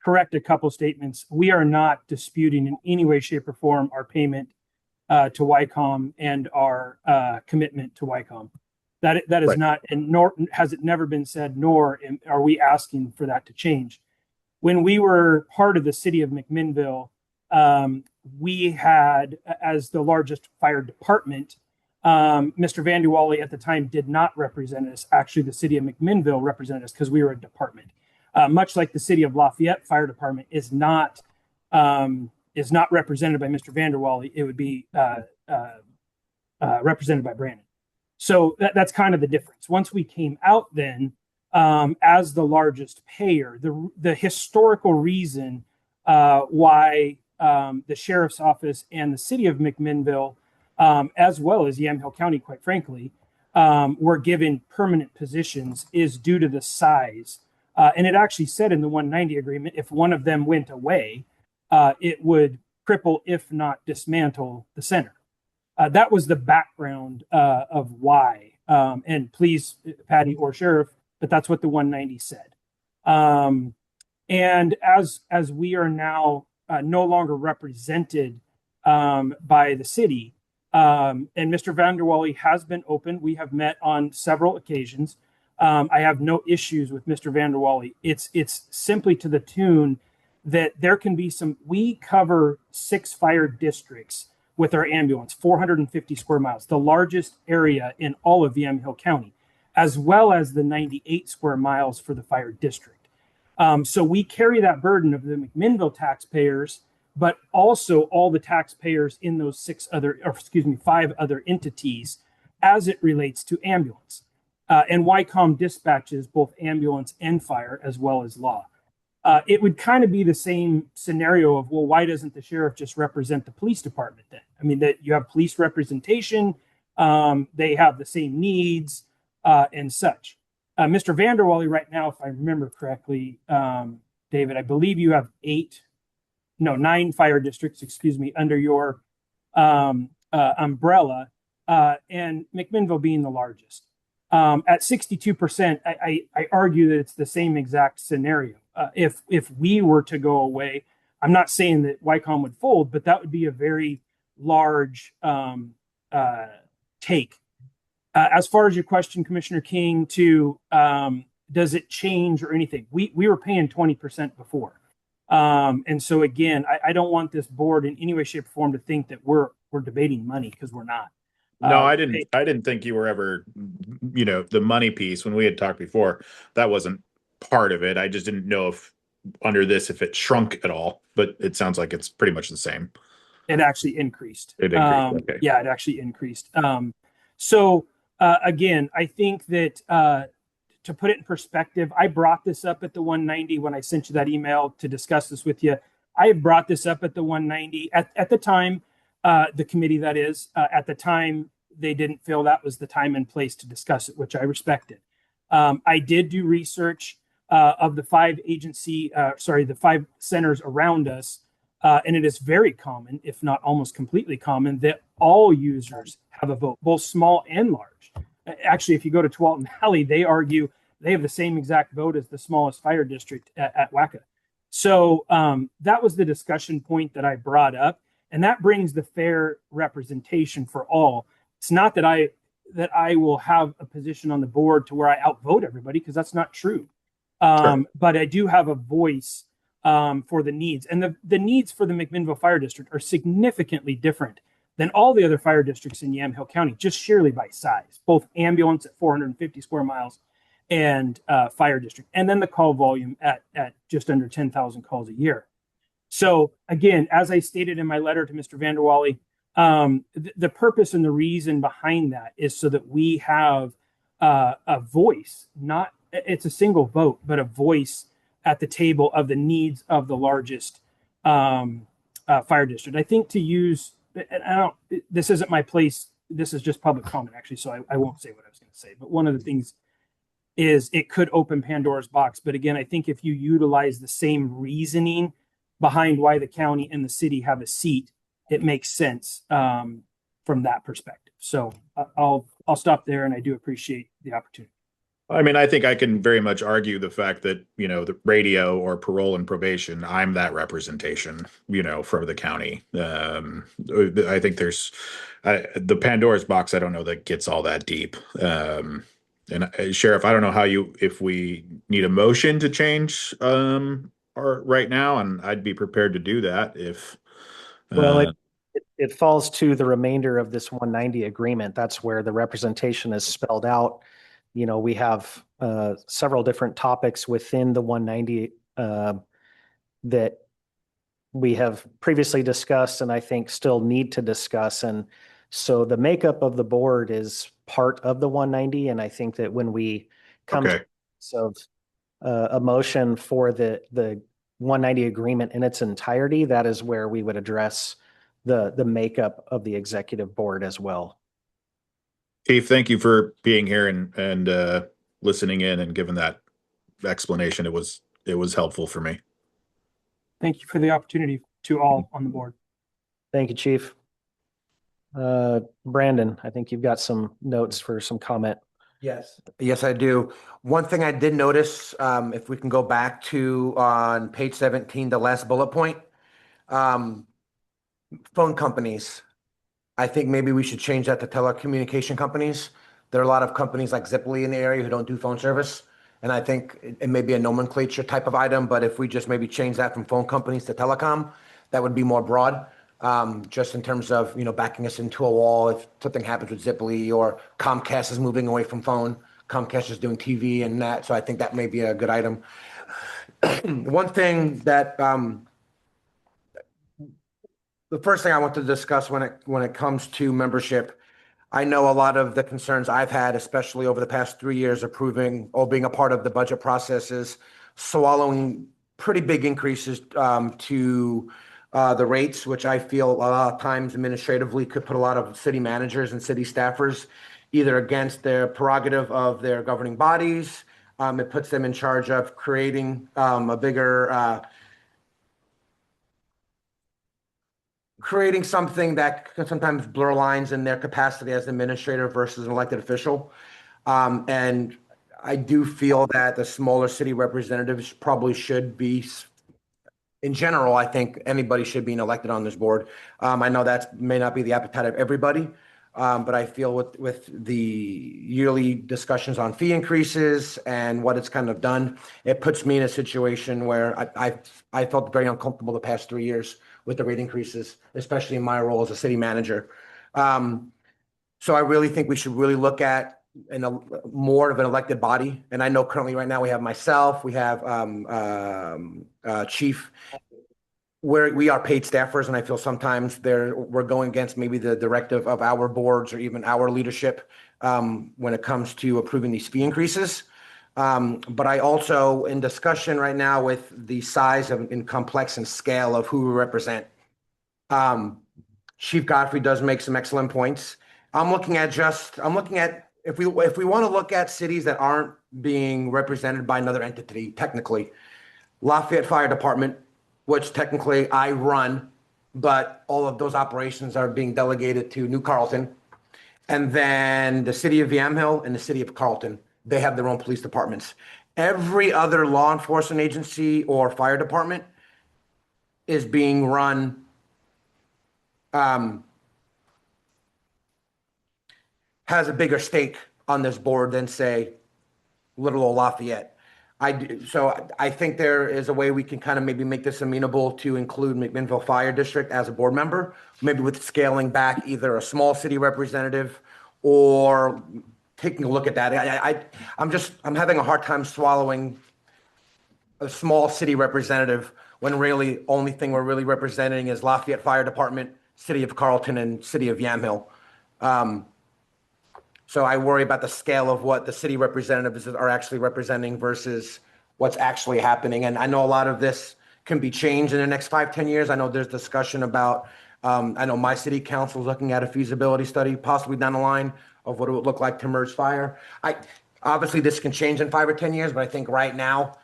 Speaker 7: correct a couple statements. We are not disputing in any way, shape, or form our payment to YCOM and our commitment to YCOM. That is
Speaker 4: right.
Speaker 7: not, and nor has it never been said, nor are we asking for that to change. When we were part of the city of McMinnville, we had, as the largest fire department, Mr. Vanderwally at the time did not represent us. Actually, the city of McMinnville represented us because we were a department. Much like the city of Lafayette Fire Department is not represented by Mr. Vanderwally, it would be represented by Brandon. So that's kind of the difference. Once we came out then, as the largest payer, the historical reason why the sheriff's office and the city of McMinnville, as well as Yamhill County, quite frankly, were given permanent positions is due to the size. And it actually said in the 190 agreement, if one of them went away, it would cripple, if not dismantle, the center. That was the background of why. And please, Patty or Sheriff, but that's what the 190 said. And as we are now no longer represented by the city, and Mr. Vanderwally has been open. We have met on several occasions. I have no issues with Mr. Vanderwally. It's simply to the tune that there can be we cover 6 fire districts with our ambulance, 450 square miles, the largest area in all of Yamhill County, as well as the 98 square miles for the fire district. So we carry that burden of the McMinnville taxpayers, but also all the taxpayers in those 5 other entities as it relates to ambulance. And YCOM dispatches both ambulance and fire as well as law. It would kind of be the same scenario of, well, why doesn't the sheriff just represent the police department then? I mean, that you have police representation, they have the same needs and such. Mr. Vanderwally right now, if I remember correctly, David, I believe you have 9 fire districts, under your umbrella, and McMinnville being the largest. At 62%, I argue that it's the same exact scenario. If we were to go away, I'm not saying that YCOM would fold, but that would be a very large take. As far as your question, Commissioner King, to does it change or anything? We were paying 20% before. And so again, I don't want this board in any way, shape, or form to think that we're debating money, because we're not.
Speaker 4: No, I didn't think you were ever, the money piece when we had talked before, that wasn't part of it. I just didn't know if under this, if it shrunk at all, but it sounds like it's pretty much the same.
Speaker 7: It actually increased.
Speaker 4: It increased. Okay.
Speaker 7: Yeah, it actually increased. So again, I think that to put it in perspective, I brought this up at the 190 when I sent you that email to discuss this with you. I had brought this up at the 190 at the time, the committee that is, at the time, they didn't feel that was the time and place to discuss it, which I respected. I did do research of the the 5 centers around us. And it is very common, if not almost completely common, that all users have a vote, both small and large. Actually, if you go to Tualatin Valley, they argue they have the same exact vote as the smallest fire district at WACA. So that was the discussion point that I brought up. And that brings the fair representation for all. It's not that I will have a position on the board to where I outvote everybody, because that's not true.
Speaker 4: Sure.
Speaker 7: But I do have a voice for the needs. And the needs for the McMinnville Fire District are significantly different than all the other fire districts in Yamhill County, just sheerly by size, both ambulance at 450 square miles and fire district, and then the call volume at just under 10,000 calls a year. So again, as I stated in my letter to Mr. Vanderwally, the purpose and the reason behind that is so that we have a voice, not it's a single vote, but a voice at the table of the needs of the largest fire district. I think to use, and this isn't my place, this is just public comment actually, so I won't say what I was going to say, but one of the things is it could open Pandora's box. But again, I think if you utilize the same reasoning behind why the county and the city have a seat, it makes sense from that perspective. So I'll stop there, and I do appreciate the opportunity.
Speaker 4: I mean, I think I can very much argue the fact that, the radio or parole and probation, I'm that representation, for the county. I think there's the Pandora's box. I don't know that gets all that deep. And Sheriff, I don't know if we need a motion to change right now, and I'd be prepared to do that if.
Speaker 1: Well, it falls to the remainder of this 190 agreement. That's where the representation is spelled out. We have several different topics within the 190 that we have previously discussed, and I think still need to discuss. And so the makeup of the board is part of the 190. And I think that when we come to a motion for the 190 agreement in its entirety, that is where we would address the makeup of the executive board as well.
Speaker 4: Chief, thank you for being here and listening in and giving that explanation. It was helpful for me.
Speaker 7: Thank you for the opportunity to all on the board.
Speaker 1: Thank you, Chief. Brandon, I think you've got some notes for some comment.
Speaker 3: Yes, I do. One thing I did notice, if we can go back to on page 17, the last bullet point, phone companies. I think maybe we should change that to telecommunication companies. There are a lot of companies like Ziply in the area who don't do phone service. And I think it may be a nomenclature type of item, but if we just maybe change that from phone companies to telecom, that would be more broad. Just in terms of, backing us into a wall if something happens with Ziply, or Comcast is moving away from phone. Comcast is doing TV and that. So I think that may be a good item. One thing that, the first thing I want to discuss when it comes to membership, I know a lot of the concerns I've had, especially over the past 3 years, approving or being a part of the budget processes, swallowing pretty big increases to the rates, which I feel a lot of times administratively could put a lot of city managers and city staffers either against their prerogative of their governing bodies. It puts them in charge of creating a bigger creating something that can sometimes blur lines in their capacity as administrator versus an elected official. And I do feel that the smaller city representatives probably should be, in general, I think anybody should be elected on this board. I know that may not be the appetite of everybody, but I feel with the yearly discussions on fee increases and what it's kind of done, it puts me in a situation where I felt very uncomfortable the past 3 years with the rate increases, especially in my role as a city manager. So I really think we should really look at more of an elected body. And I know currently right now we have myself, we have Chief, where we are paid staffers. And I feel sometimes we're going against maybe the directive of our boards or even our leadership when it comes to approving these fee increases. But I also in discussion right now with the size of and complex and scale of who we represent. Chief Godfrey does make some excellent points. I'm looking at if we want to look at cities that aren't being represented by another entity, technically, Lafayette Fire Department, which technically I run, but all of those operations are being delegated to New Carlton. And then the city of Yamhill and the city of Carlton, they have their own police departments. Every other law enforcement agency or fire department is being run has a bigger stake on this board than, say, little old Lafayette. So I think there is a way we can kind of maybe make this amenable to include McMinnville Fire District as a board member, maybe with scaling back either a small city representative or taking a look at that. I'm having a hard time swallowing a small city representative when really only thing we're really representing is Lafayette Fire Department, City of Carlton, and City of Yamhill. So I worry about the scale of what the city representatives are actually representing versus what's actually happening. And I know a lot of this can be changed in the next 5-10 years. I know there's discussion about, I know my city council is looking at a feasibility study possibly down the line of what it would look like to merge fire. Obviously this can change in 5 or 10 years, but I think right now,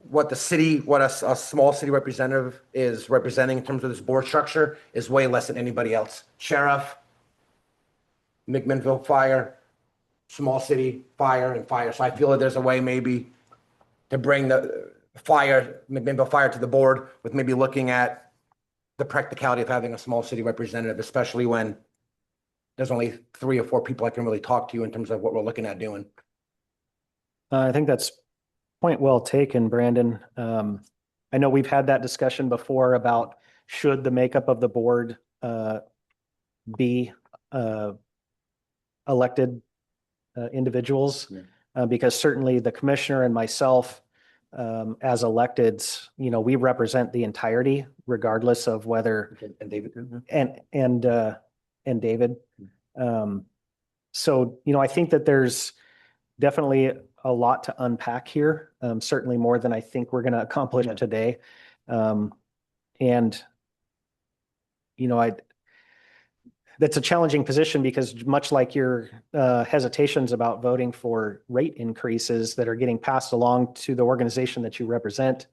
Speaker 3: what a small city representative is representing in terms of this board structure is way less than anybody else. Sheriff, McMinnville Fire, small city fire, and fire. So I feel that there's a way maybe to bring the McMinnville Fire to the board with maybe looking at the practicality of having a small city representative, especially when there's only 3 or 4 people I can really talk to in terms of what we're looking at doing.
Speaker 1: I think that's point well taken, Brandon. I know we've had that discussion before about should the makeup of the board be elected individuals, because certainly the commissioner and myself as electeds, we represent the entirety regardless of whether
Speaker 3: And David.
Speaker 1: and David. So, I think that there's definitely a lot to unpack here, certainly more than I think we're going to accomplish today. That's a challenging position because much like your hesitations about voting for rate increases that are getting passed along to the organization that you represent,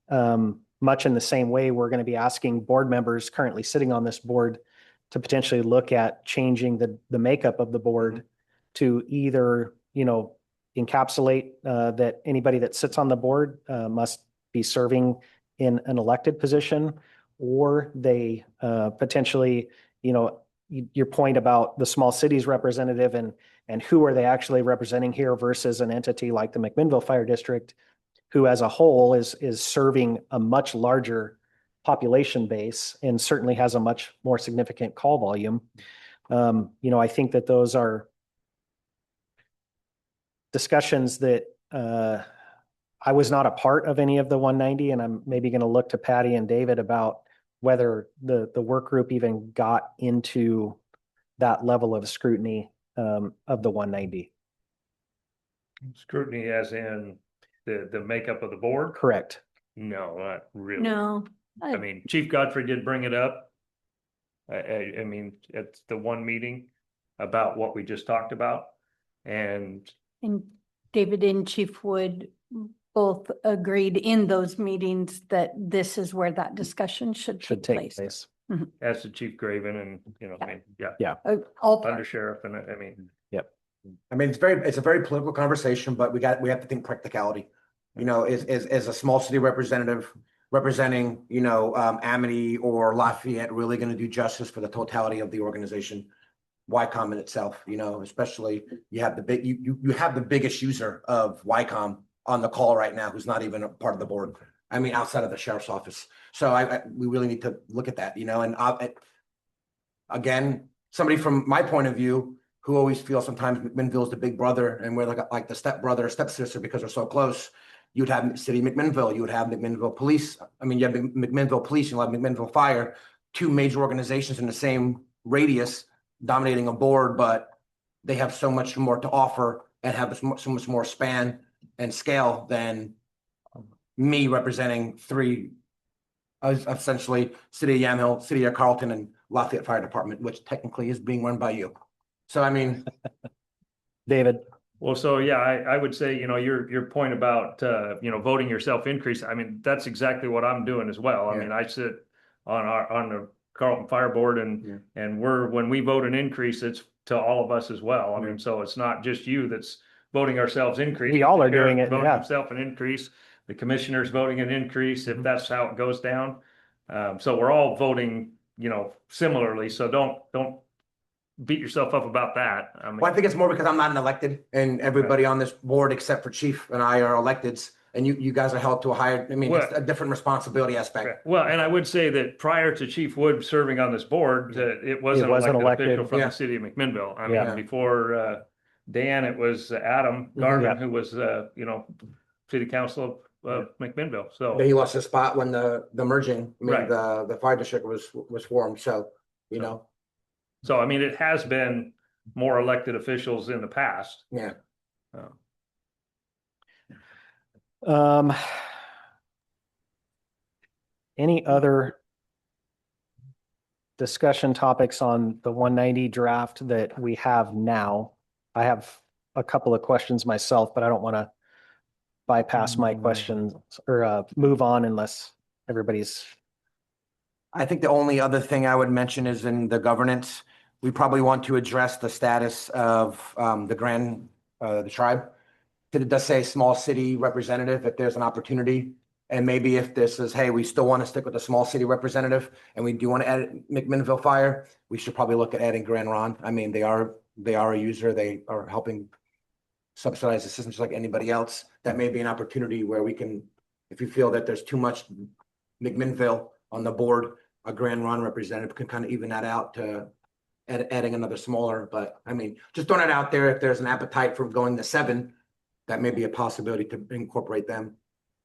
Speaker 1: much in the same way, we're going to be asking board members currently sitting on this board to potentially look at changing the makeup of the board to either, encapsulate that anybody that sits on the board must be serving in an elected position, or they potentially, your point about the small cities representative and who are they actually representing here versus an entity like the McMinnville Fire District, who as a whole is serving a much larger population base and certainly has a much more significant call volume. I think that those are discussions that I was not a part of any of the 190, and I'm maybe going to look to Patty and David about whether the work group even got into that level of scrutiny of the 190.
Speaker 2: Scrutiny as in the makeup of the board?
Speaker 1: Correct.
Speaker 2: No, not really.
Speaker 6: No.
Speaker 2: I mean, Chief Godfrey did bring it up. I mean, at the one meeting about what we just talked about. And
Speaker 6: David and Chief Wood both agreed in those meetings that this is where that discussion should take place.
Speaker 2: as the Chief Graven and, I mean,
Speaker 6: All
Speaker 2: Under Sheriff and I mean.
Speaker 1: Yep.
Speaker 3: I mean, it's a very political conversation, but we have to think practicality. Is a small city representative representing, Amity or Lafayette really going to do justice for the totality of the organization? YCOM in itself, especially you have the biggest user of YCOM on the call right now, who's not even a part of the board. I mean, outside of the sheriff's office. So we really need to look at that, and again, somebody from my point of view, who always feels sometimes McMinnville is the big brother and we're like the step brother or stepsister because we're so close. You'd have City McMinnville, you would have McMinnville Police. I mean, you have McMinnville Police, you have McMinnville Fire, 2 major organizations in the same radius dominating a board, but they have so much more to offer and have so much more span and scale than me representing three, essentially City of Yamhill, City of Carlton, and Lafayette Fire Department, which technically is being run by you. So I mean,
Speaker 1: David,
Speaker 2: Well, so yeah, I would say, your point about, voting yourself increase, I mean, that's exactly what I'm doing as well. I
Speaker 3: Yeah.
Speaker 2: mean, I sit on the Carlton Fire Board and when we vote an increase, it's to all of us as well. I mean, so it's not just you that's voting ourselves increase.
Speaker 1: We all are
Speaker 2: The sheriff
Speaker 1: doing it,
Speaker 2: Voting
Speaker 1: yeah.
Speaker 2: himself an increase, the commissioner's voting an increase, if that's how it goes down. So we're all voting, similarly, so don't beat yourself up about that. I mean,
Speaker 3: well, I think it's more because I'm not an elected, and everybody on this board except for Chief and I are electeds, and you guys are held to a higher, I mean, it's a different responsibility aspect.
Speaker 2: well, and I would say that prior to Chief Wood serving on this board, it wasn't an elected official from
Speaker 3: Yeah.
Speaker 2: the city of McMinnville. I
Speaker 1: Yeah.
Speaker 2: mean, before Dan, it was Adam Garvin, who was, city council of McMinnville. So
Speaker 3: But he lost his spot when the merging, I mean,
Speaker 2: Right.
Speaker 3: the fire district was formed, so,
Speaker 2: So, I mean, it has been more elected officials in the past.
Speaker 3: yeah.
Speaker 1: Any other discussion topics on the 190 draft that we have now? I have a couple of questions myself, but I don't want to bypass my questions or move on unless everybody's.
Speaker 3: I think the only other thing I would mention is in the governance, we probably want to address the status of the tribe. It does say small city representative, if there's an opportunity. And maybe if this is, hey, we still want to stick with the small city representative and we do want to add McMinnville Fire, we should probably look at adding Grand Ron. I mean, they are a user. They are helping subsidize the system just like anybody else. That may be an opportunity where we can, if you feel that there's too much McMinnville on the board, a Grand Ron representative can kind of even that out to adding another smaller. But I mean, just throwing it out there, if there's an appetite for going to 7, that may be a possibility to incorporate them.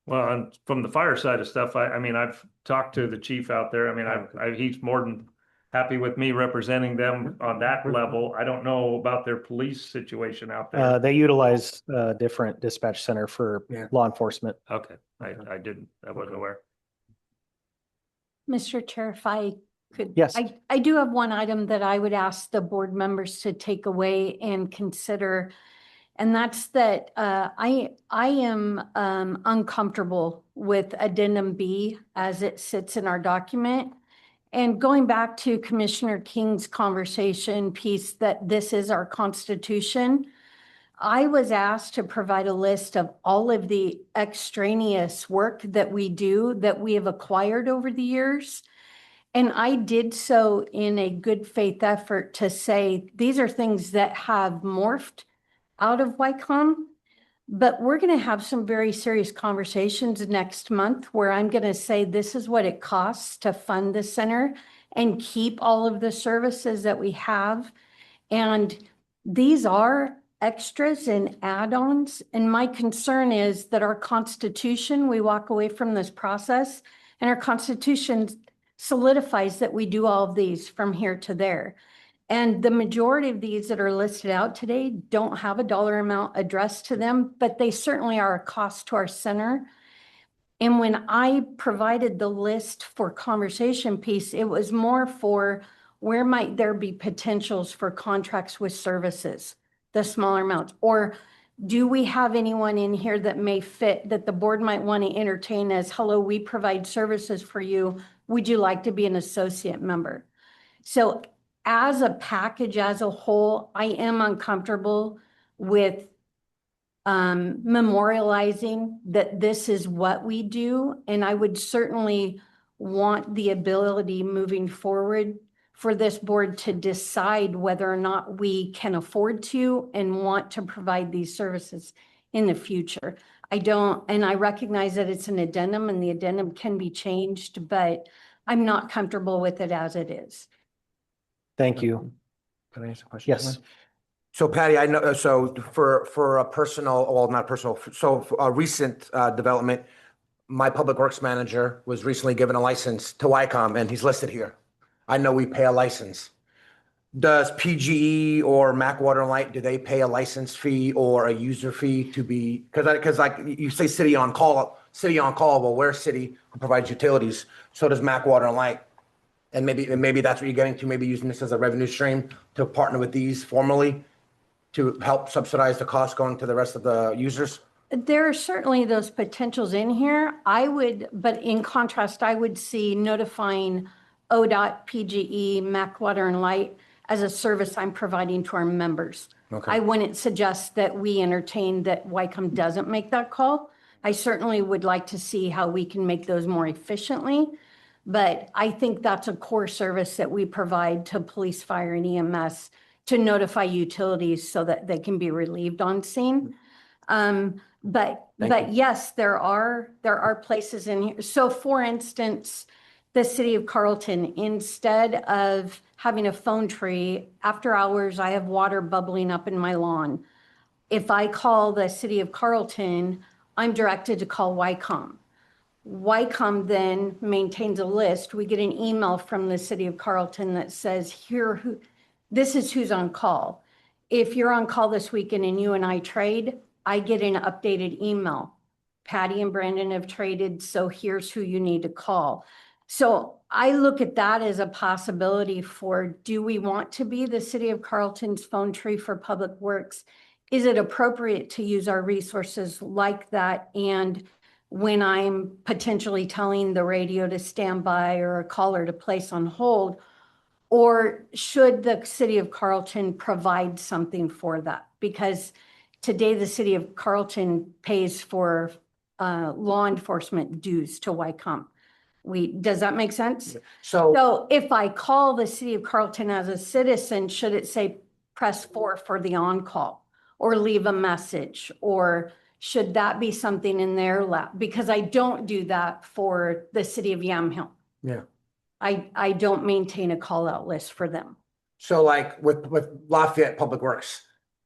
Speaker 2: Well, and from the fire side of stuff, I mean, I've talked to the chief out there. I mean, he's more than happy with me representing them on that level. I don't know about their police situation out there.
Speaker 1: They utilize a different dispatch center for law enforcement.
Speaker 2: Okay, I wasn't aware.
Speaker 6: Mr. Chair, if I could.
Speaker 1: Yes.
Speaker 6: I do have one item that I would ask the board members to take away and consider. And that's that I am uncomfortable with addendum B as it sits in our document. And going back to Commissioner King's conversation piece that this is our Constitution, I was asked to provide a list of all of the extraneous work that we do that we have acquired over the years. And I did so in a good faith effort to say, these are things that have morphed out of YCOM, but we're going to have some very serious conversations next month where I'm going to say, this is what it costs to fund the center and keep all of the services that we have. And these are extras and add-ons. And my concern is that our Constitution, we walk away from this process and our Constitution solidifies that we do all of these from here to there. And the majority of these that are listed out today don't have a dollar amount addressed to them, but they certainly are a cost to our center. And when I provided the list for conversation piece, it was more for where might there be potentials for contracts with services, the smaller amounts, or do we have anyone in here that may fit that the board might want to entertain as, hello, we provide services for you. Would you like to be an associate member? So as a package, as a whole, I am uncomfortable with memorializing that this is what we do. And I would certainly want the ability moving forward for this board to decide whether or not we can afford to and want to provide these services in the future. And I recognize that it's an addendum and the addendum can be changed, but I'm not comfortable with it as it is.
Speaker 1: Thank you.
Speaker 3: Can I ask a question?
Speaker 1: Yes.
Speaker 3: So Patty, I know, so for a personal, well, not personal, so for a recent development, my public works manager was recently given a license to YCOM and he's listed here. I know we pay a license. Does PGE or Mac Water and Light, do they pay a license fee or a user fee to be, because like you say city on call, well, we're a city who provides utilities. So does Mac Water and Light. And maybe that's what you're getting to, maybe using this as a revenue stream to partner with these formally to help subsidize the cost going to the rest of the users.
Speaker 6: There are certainly those potentials in here. But in contrast, I would see notifying ODOT, PGE, Mac Water and Light as a service I'm providing to our members.
Speaker 3: Okay.
Speaker 6: I wouldn't suggest that we entertain that YCOM doesn't make that call. I certainly would like to see how we can make those more efficiently. But I think that's a core service that we provide to police, fire, and EMS to notify utilities so that they can be relieved on scene. But yes, there are places in here. So for instance, the city of Carlton, instead of having a phone tree, after hours, I have water bubbling up in my lawn. If I call the city of Carlton, I'm directed to call YCOM. YCOM then maintains a list. We get an email from the city of Carlton that says, this is who's on call. If you're on call this weekend and you and I trade, I get an updated email. Patty and Brandon have traded, so here's who you need to call. So I look at that as a possibility for, do we want to be the city of Carlton's phone tree for public works? Is it appropriate to use our resources like that? And when I'm potentially telling the radio to stand by or a caller to place on hold, or should the city of Carlton provide something for that? Because today the city of Carlton pays for law enforcement dues to YCOM. Does that make sense? So if I call the city of Carlton as a citizen, should it say press 4 for the on-call or leave a message, or should that be something in their lap? Because I don't do that for the city of Yamhill.
Speaker 3: Yeah.
Speaker 6: I don't maintain a call out list for them.
Speaker 3: So like with Lafayette Public Works,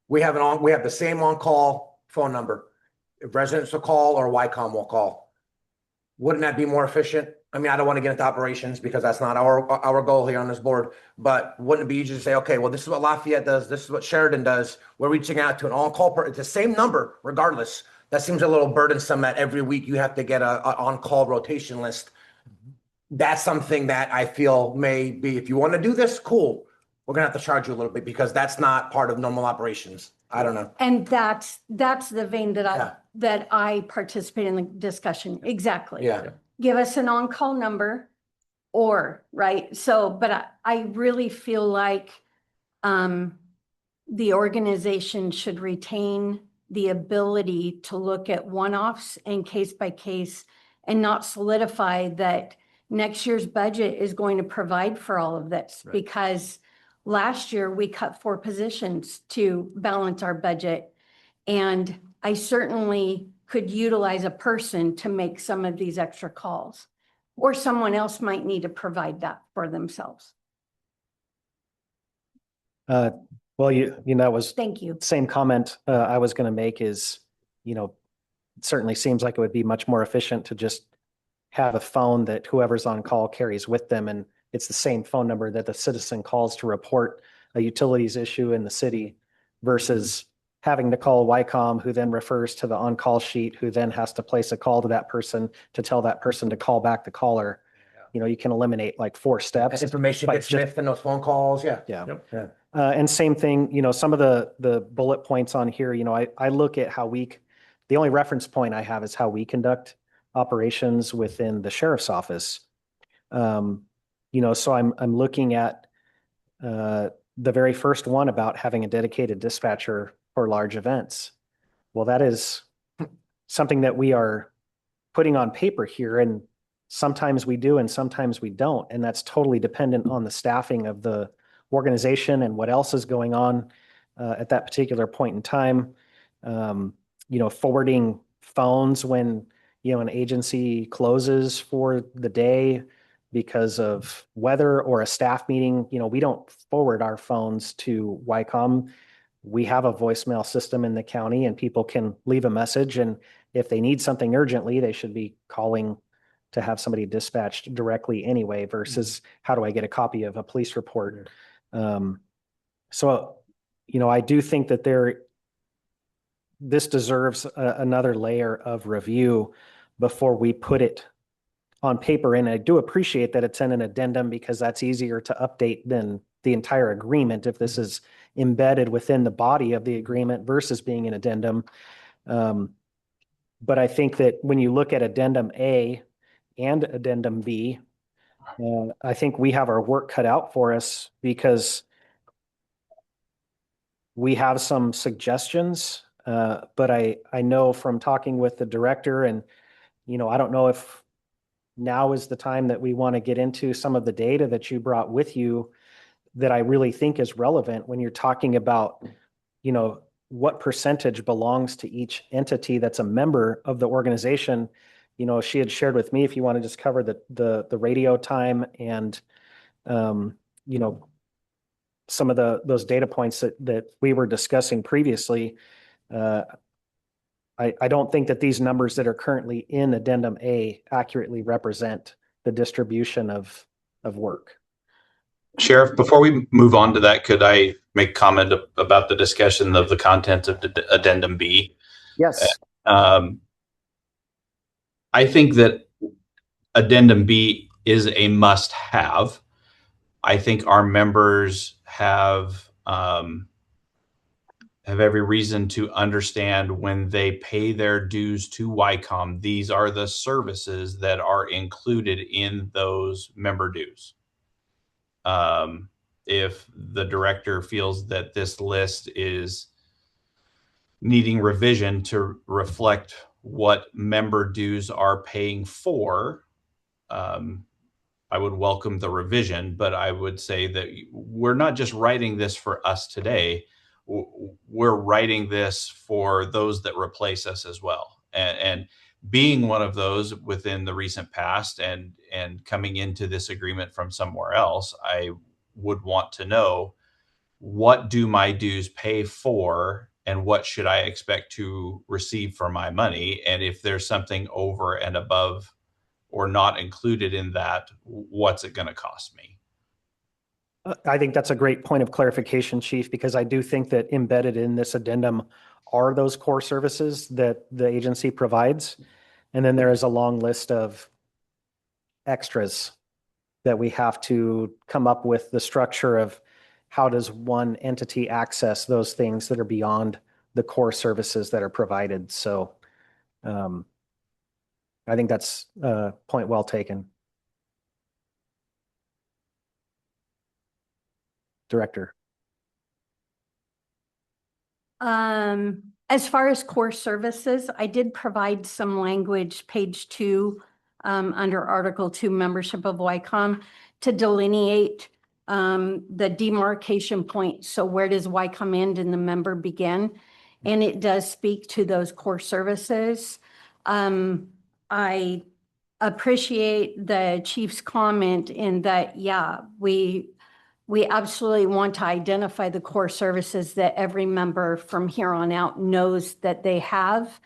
Speaker 3: we have the same on-call phone number. If residents will call or YCOM will call. Wouldn't that be more efficient? I mean, I don't want to get into operations because that's not our goal here on this board, but wouldn't it be easier to say, okay, well, this is what Lafayette does. This is what Sheridan does. We're reaching out to an on-call it's the same number regardless. That seems a little burdensome that every week you have to get a on-call rotation list. That's something that I feel may be, if you want to do this, cool. We're going to have to charge you a little bit because that's not part of normal operations. I don't know.
Speaker 6: And that's the vein that I participate in the discussion. Exactly.
Speaker 3: Yeah.
Speaker 6: Give us an on-call number right? So, but I really feel like the organization should retain the ability to look at one-offs and case by case and not solidify that next year's budget is going to provide for all of this. Right. Because last year we cut 4 positions to balance our budget. And I certainly could utilize a person to make some of these extra calls, or someone else might need to provide that for themselves.
Speaker 1: Well, that was
Speaker 6: Thank you.
Speaker 1: same comment I was going to make is, it certainly seems like it would be much more efficient to just have a phone that whoever's on call carries with them. And it's the same phone number that the citizen calls to report a utilities issue in the city versus having to call YCOM, who then refers to the on-call sheet, who then has to place a call to that person to tell that person to call back the caller. You can eliminate like 4 steps.
Speaker 3: Information gets missed in those phone calls. Yeah.
Speaker 1: Yeah.
Speaker 2: Yep.
Speaker 3: Yeah.
Speaker 1: And same thing, some of the bullet points on here, I look at the only reference point I have is how we conduct operations within the sheriff's office. So I'm looking at the very first one about having a dedicated dispatcher for large events. Well, that is something that we are putting on paper here, and sometimes we do and sometimes we don't. And that's totally dependent on the staffing of the organization and what else is going on at that particular point in time. Forwarding phones when, an agency closes for the day because of weather or a staff meeting, we don't forward our phones to YCOM. We have a voicemail system in the county and people can leave a message. And if they need something urgently, they should be calling to have somebody dispatched directly anyway, versus how do I get a copy of a police report? So, I do think that this deserves another layer of review before we put it on paper. And I do appreciate that it's in an addendum because that's easier to update than the entire agreement if this is embedded within the body of the agreement versus being an addendum. But I think that when you look at addendum A and addendum B, I think we have our work cut out for us because we have some suggestions, but I know from talking with the director and, I don't know if now is the time that we want to get into some of the data that you brought with you that I really think is relevant when you're talking about, what percentage belongs to each entity that's a member of the organization. She had shared with me, if you want to just cover the radio time and, some of those data points that we were discussing previously. I don't think that these numbers that are currently in addendum A accurately represent the distribution of work.
Speaker 5: Sheriff, before we move on to that, could I make comment about the discussion of the content of addendum B?
Speaker 1: Yes.
Speaker 5: I think that addendum B is a must-have. I think our members have every reason to understand when they pay their dues to YCOM, these are the services that are included in those member dues. If the director feels that this list is needing revision to reflect what member dues are paying for, I would welcome the revision, but I would say that we're not just writing this for us today. We're writing this for those that replace us as well. And being one of those within the recent past and coming into this agreement from somewhere else, I would want to know, what do my dues pay for and what should I expect to receive for my money? And if there's something over and above or not included in that, what's it going to cost me?
Speaker 1: I think that's a great point of clarification, Chief, because I do think that embedded in this addendum are those core services that the agency provides. And then there is a long list of extras that we have to come up with the structure of how does one entity access those things that are beyond the core services that are provided. So I think that's a point well taken. Director.
Speaker 6: As far as core services, I did provide some language, page 2, under Article 2, membership of YCOM, to delineate the demarcation point. So where does YCOM end and the member begin? And it does speak to those core services. I appreciate the chief's comment in that, yeah, we absolutely want to identify the core services that every member from here on out knows that they have,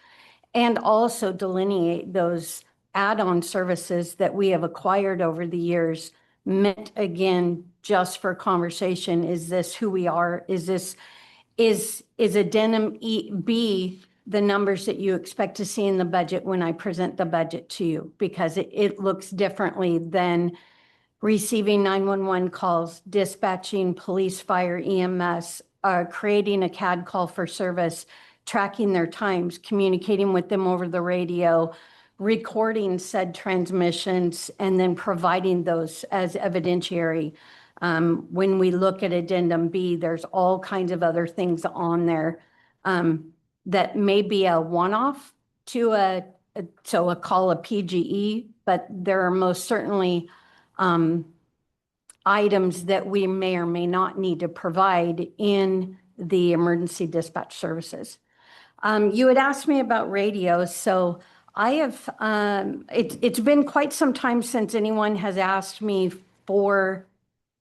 Speaker 6: and also delineate those add-on services that we have acquired over the years, meant again, just for conversation. Is this who we are? Is addendum B the numbers that you expect to see in the budget when I present the budget to you? Because it looks differently than receiving 911 calls, dispatching police, fire, EMS, creating a CAD call for service, tracking their times, communicating with them over the radio, recording said transmissions, and then providing those as evidentiary. When we look at addendum B, there's all kinds of other things on there that may be a one-off to a call, a PGE, but there are most certainly items that we may or may not need to provide in the emergency dispatch services. You had asked me about radio, so I have, it's been quite some time since anyone has asked me for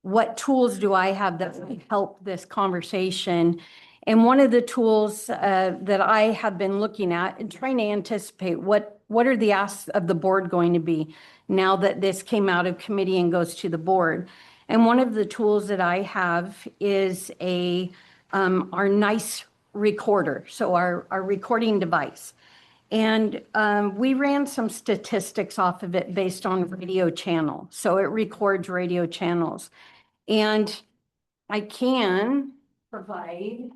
Speaker 6: what tools do I have that would help this conversation. And one of the tools that I have been looking at and trying to anticipate what are the asks of the board going to be now that this came out of committee and goes to the board. And one of the tools that I have is our NICE recorder, so our recording device. And we ran some statistics off of it based on radio channel. So it records radio channels. And I can provide,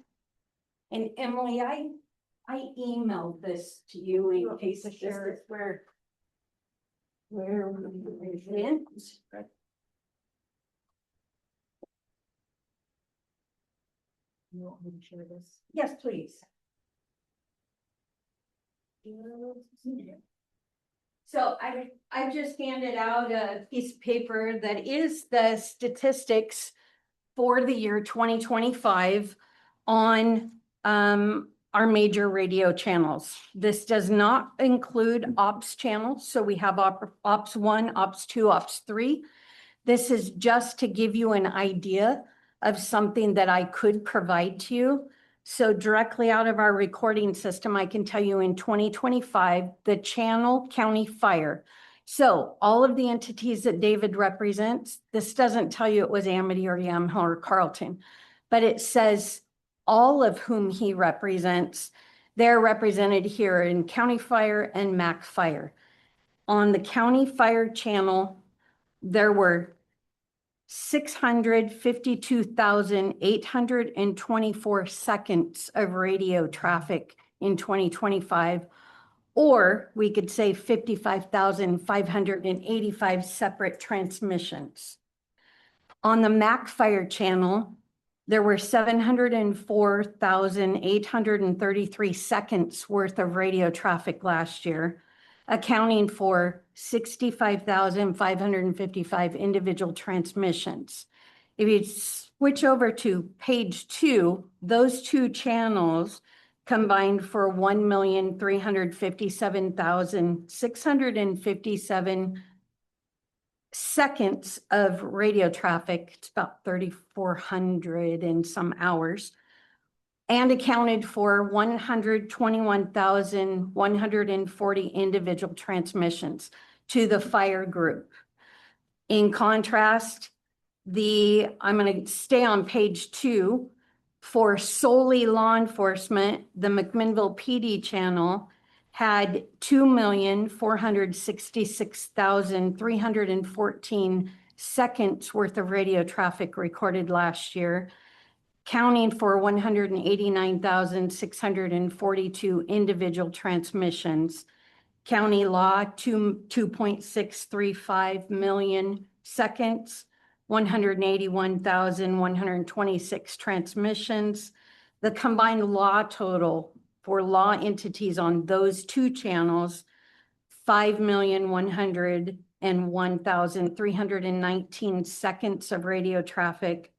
Speaker 6: and Emily, I emailed this to you in case this is where we went.
Speaker 8: You want me to share this?
Speaker 6: Yes, please. So I just handed out a piece of paper that is the statistics for the year 2025 on our major radio channels. This does not include ops channels. So we have ops 1, ops 2, ops 3. This is just to give you an idea of something that I could provide to you. So directly out of our recording system, I can tell you in 2025, the channel county fire. So all of the entities that David represents, this doesn't tell you it was Amity or Yamhill or Carlton, but it says all of whom he represents. They're represented here in county fire and MAC fire. On the county fire channel, there were 652,824 seconds of radio traffic in 2025, or we could say 55,585 separate transmissions. On the MAC fire channel, there were 704,833 seconds worth of radio traffic last year, accounting for 65,555 individual transmissions. If you switch over to page 2, those two channels combined for 1,357,657 seconds of radio traffic. It's about 3,400 and some hours, and accounted for 121,140 individual transmissions to the fire group. In contrast, I'm going to stay on page 2. For solely law enforcement, the McMinnville PD channel had 2,466,314 seconds worth of radio traffic recorded last year, counting for 189,642 individual transmissions. County law, 2.635 million seconds, 181,126 transmissions. The combined law total for law entities on those two channels, 5,101,319 seconds of radio traffic,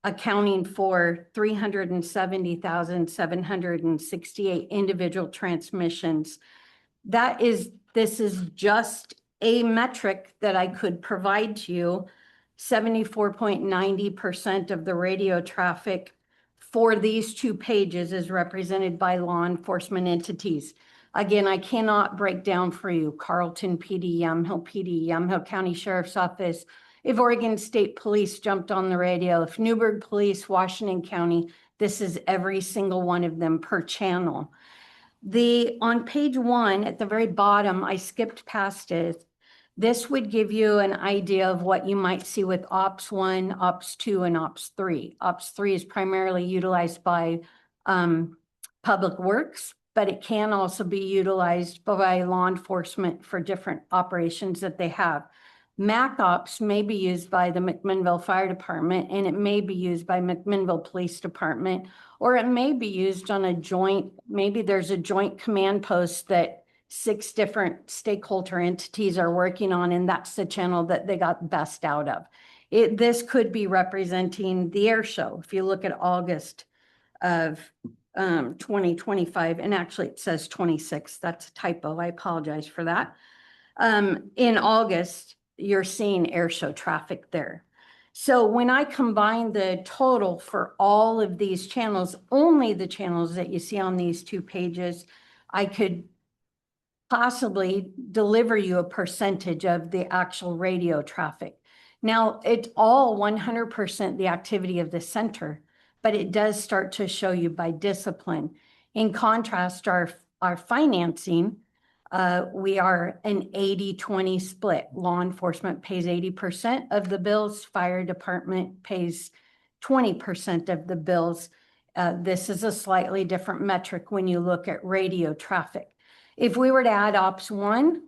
Speaker 6: accounting for 370,768 individual transmissions. This is just a metric that I could provide to you. 74.90% of the radio traffic for these two pages is represented by law enforcement entities. Again, I cannot break down for you Carlton PD, Yamhill PD, Yamhill County Sheriff's Office, if Oregon State Police jumped on the radio, if Newburgh Police, Washington County, this is every single one of them per channel. On page 1 at the very bottom, I skipped past it. This would give you an idea of what you might see with Ops 1, Ops 2, and Ops 3. Ops 3 is primarily utilized by Public Works, but it can also be utilized by law enforcement for different operations that they have. MAC Ops may be used by the McMinnville Fire Department, and it may be used by McMinnville Police Department, or it may be used on a joint, maybe there's a joint command post that 6 different stakeholder entities are working on, and that's the channel that they got best out of. This could be representing the air show. If you look at August of 2025, and actually it says 26, that's a typo, I apologize for that. In August, you're seeing air show traffic there. So when I combine the total for all of these channels, only the channels that you see on these two pages, I could possibly deliver you a percentage of the actual radio traffic. Now, it's all 100% the activity of the center, but it does start to show you by discipline. In contrast, our financing, we are an 80-20 split. Law enforcement pays 80% of the bills, fire department pays 20% of the bills. This is a slightly different metric when you look at radio traffic. If we were to add Ops 1,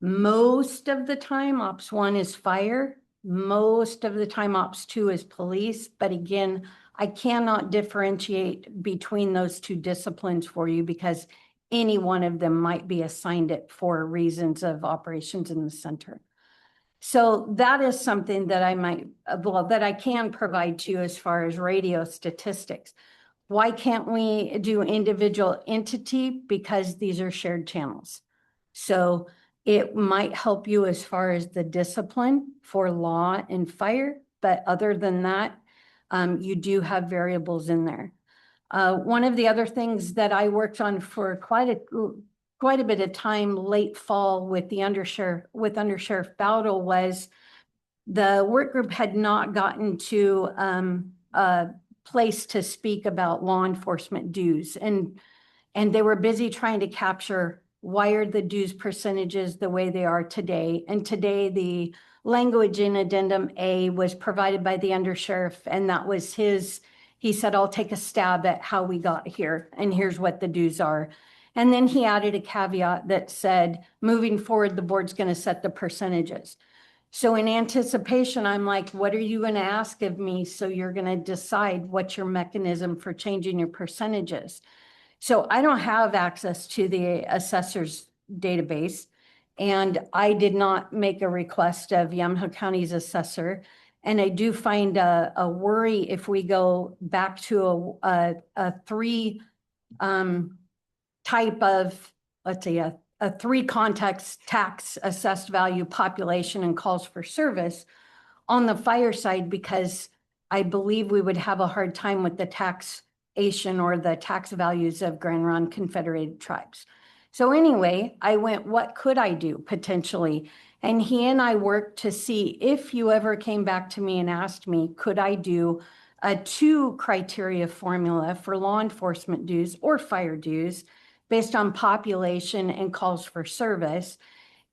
Speaker 6: most of the time Ops 1 is fire, most of the time Ops 2 is police. But again, I cannot differentiate between those two disciplines for you because any one of them might be assigned it for reasons of operations in the center. So that is something that that I can provide to you as far as radio statistics. Why can't we do individual entity? Because these are shared channels. So it might help you as far as the discipline for law and fire, but other than that, you do have variables in there. One of the other things that I worked on for quite a bit of time late fall with the Undersheriff Bowdle was the work group had not gotten to a place to speak about law enforcement dues, and they were busy trying to capture why are the dues percentages the way they are today. And today the language in addendum A was provided by the undersheriff, and that was he said, I'll take a stab at how we got here, and here's what the dues are. And then he added a caveat that said, moving forward, the board's going to set the percentages. So in anticipation, I'm like, what are you going to ask of me? So you're going to decide what's your mechanism for changing your percentages. So I don't have access to the assessor's database, and I did not make a request of Yamhill County's assessor. And I do find a worry if we go back to a three type of, let's say a three context tax assessed value population and calls for service on the fire side, because I believe we would have a hard time with the taxation or the tax values of Grand Ronde Confederated Tribes. So anyway, I went, what could I do potentially? And he and I worked to see if you ever came back to me and asked me, could I do a 2 criteria formula for law enforcement dues or fire dues based on population and calls for service?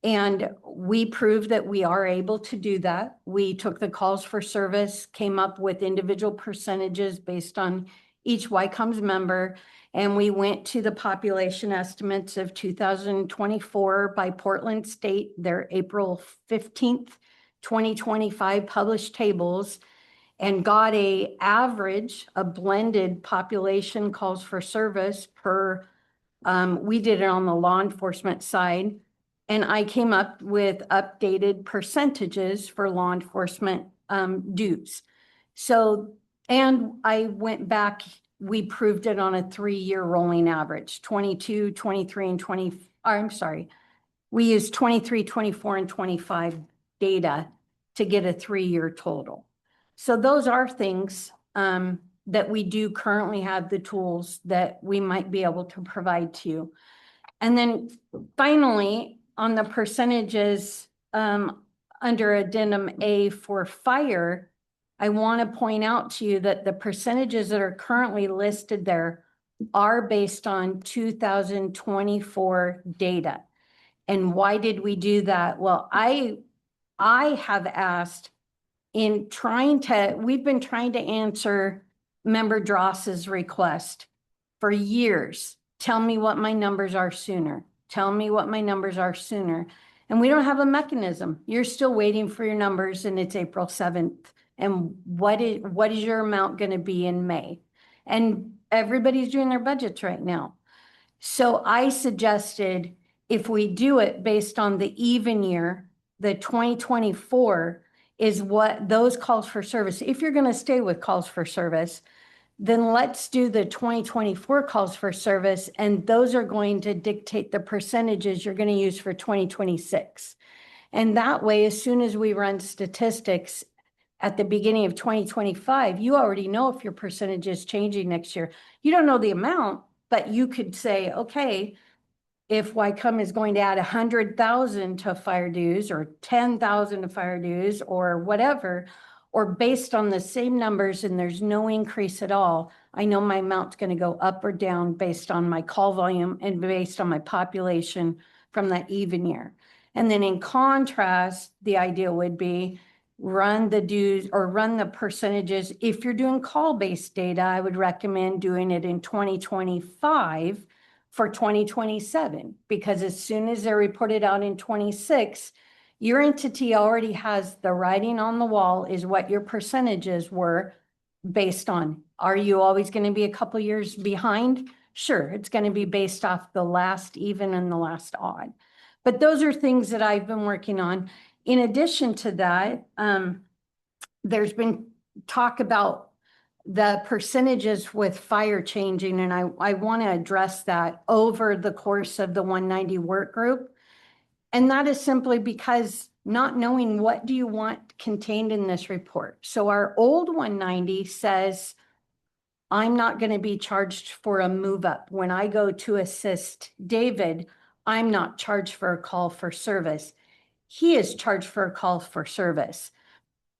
Speaker 6: And we proved that we are able to do that. We took the calls for service, came up with individual percentages based on each YCOM's member, and we went to the population estimates of 2024 by Portland State, their April 15th, 2025 published tables, and got a blended population calls for service per, we did it on the law enforcement side, and I came up with updated percentages for law enforcement dues. So, and I went back, we proved it on a 3-year rolling average, 22, 23, and 20, I'm sorry. We used 23, 24, and 25 data to get a 3-year total. So those are things that we do currently have the tools that we might be able to provide to you. And then finally, on the percentages under addendum A for fire, I want to point out to you that the percentages that are currently listed there are based on 2024 data. And why did we do that? Well, I have asked we've been trying to answer Member Dross's request for years. Tell me what my numbers are sooner. Tell me what my numbers are sooner. And we don't have a mechanism. You're still waiting for your numbers, and it's April 7th. And what is your amount going to be in May? And everybody's doing their budgets right now. So I suggested if we do it based on the even year, the 2024 is what those calls for service. If you're going to stay with calls for service, then let's do the 2024 calls for service, and those are going to dictate the percentages you're going to use for 2026. And that way, as soon as we run statistics at the beginning of 2025, you already know if your percentage is changing next year. You don't know the amount, but you could say, okay, if YCOM is going to add 100,000 to fire dues or 10,000 to fire dues or whatever, or based on the same numbers and there's no increase at all, I know my amount's going to go up or down based on my call volume and based on my population from that even year. And then in contrast, the idea would be run the dues or run the percentages. If you're doing call-based data, I would recommend doing it in 2025 for 2027, because as soon as they're reported out in 26, your entity already has the writing on the wall is what your percentages were based on. Are you always going to be a couple years behind? Sure, it's going to be based off the last even and the last odd. But those are things that I've been working on. In addition to that, there's been talk about the percentages with fire changing, and I want to address that over the course of the 190 work group. And that is simply because not knowing what do you want contained in this report. So our old 190 says, I'm not going to be charged for a move up. When I go to assist David, I'm not charged for a call for service. He is charged for a call for service.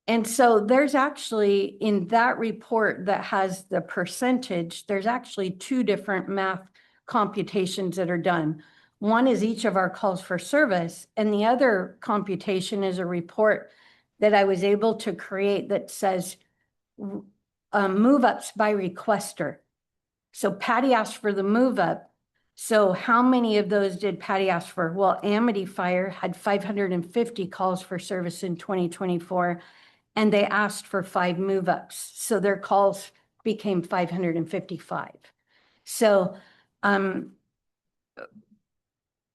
Speaker 6: And so there's actually, in that report that has the percentage, there's actually two different math computations that are done. One is each of our calls for service, and the other computation is a report that I was able to create that says move ups by requester. So Patty asked for the move up. So how many of those did Patty ask for? Well, Amity Fire had 550 calls for service in 2024. And they asked for 5 move-ups. So their calls became 555. So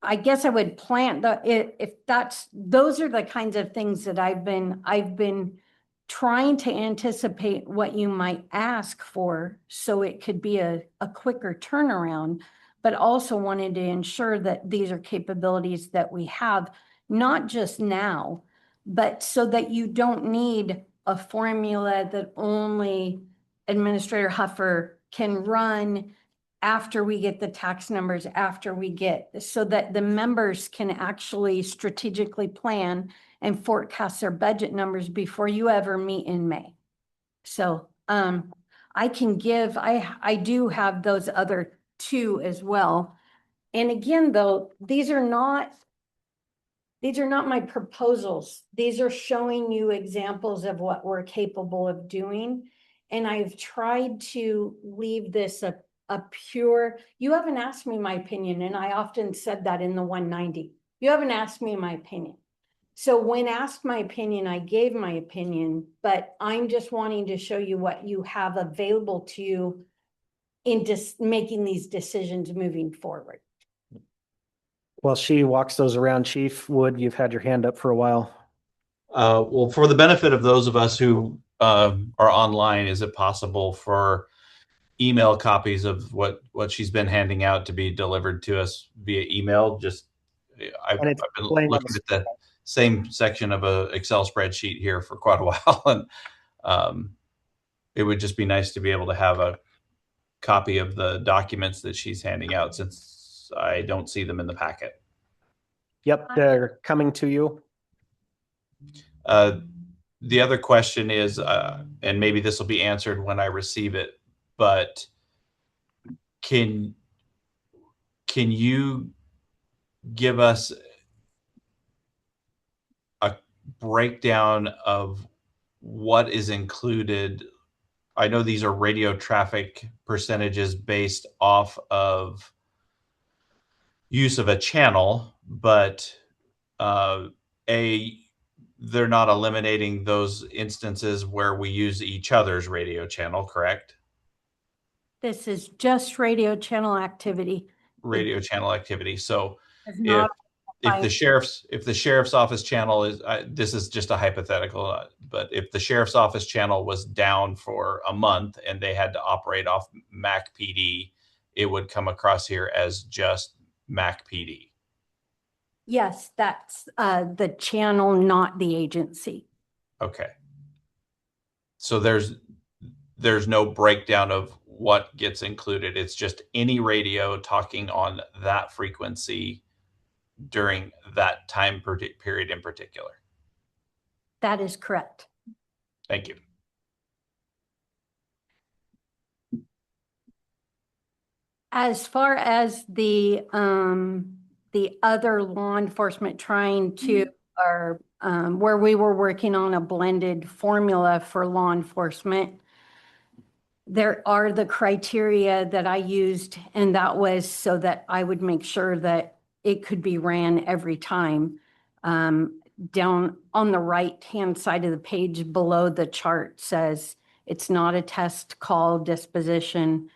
Speaker 6: I guess I would plant those are the kinds of things that I've been trying to anticipate what you might ask for so it could be a quicker turnaround, but also wanted to ensure that these are capabilities that we have, not just now, but so that you don't need a formula that only Administrator Huffer can run after we get the tax numbers, so that the members can actually strategically plan and forecast their budget numbers before you ever meet in May. So I do have those other two as well. And again, though, these are not my proposals. These are showing you examples of what we're capable of doing. And I've tried to leave this a pure, you haven't asked me my opinion. And I often said that in the 190. You haven't asked me my opinion. So when asked my opinion, I gave my opinion, but I'm just wanting to show you what you have available to you in just making these decisions moving forward.
Speaker 1: While she walks those around, Chief Wood, you've had your hand up for a while.
Speaker 5: Well, for the benefit of those of us who are online, is it possible for email copies of what she's been handing out to be delivered to us via email? I've been looking at the same section of a Excel spreadsheet here for quite a while, and it would just be nice to be able to have a copy of the documents that she's handing out, since I don't see them in the packet.
Speaker 1: Yep, they're coming to you.
Speaker 5: The other question is, and maybe this will be answered when I receive it, but can you give us a breakdown of what is included? I know these are radio traffic percentages based off of use of a channel, but they're not eliminating those instances where we use each other's radio channel, correct?
Speaker 6: This is just radio channel activity.
Speaker 5: Radio channel activity. So
Speaker 6: If
Speaker 5: the sheriff's office channel is, this is just a hypothetical, but if the sheriff's office channel was down for a month and they had to operate off Mac PD, it would come across here as just Mac PD.
Speaker 6: Yes, that's the channel, not the agency.
Speaker 5: Okay. So there's no breakdown of what gets included. It's just any radio talking on that frequency during that time period in particular.
Speaker 6: That is correct.
Speaker 5: Thank you.
Speaker 6: As far as the other law enforcement trying to, or where we were working on a blended formula for law enforcement, there are the criteria that I used, and that was so that I would make sure that it could be ran every time. Down on the right-hand side of the page below the chart says it's not a test call disposition.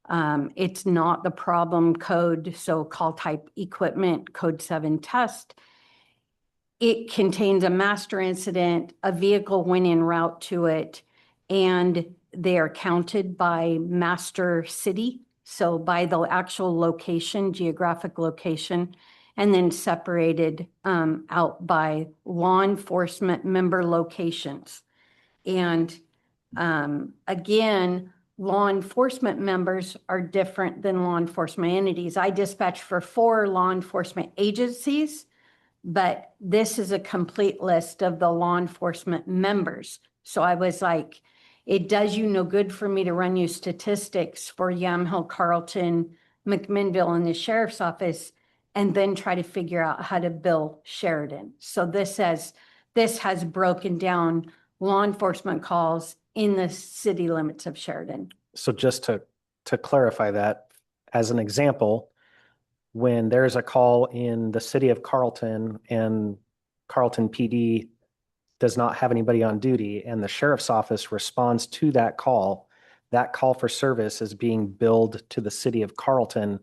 Speaker 6: It's not the problem code, so call type equipment code 7 test. It contains a master incident, a vehicle went en route to it, and they are counted by master city, so by the actual location, geographic location, and then separated out by law enforcement member locations. And again, law enforcement members are different than law enforcement entities. I dispatch for 4 law enforcement agencies, but this is a complete list of the law enforcement members. So I was like, it does you no good for me to run you statistics for Yamhill, Carlton, McMinnville, and the sheriff's office, and then try to figure out how to bill Sheridan. So this has broken down law enforcement calls in the city limits of Sheridan.
Speaker 1: So just to clarify that, as an example, when there's a call in the city of Carlton and Carlton PD does not have anybody on duty and the sheriff's office responds to that call for service is being billed to the city of Carlton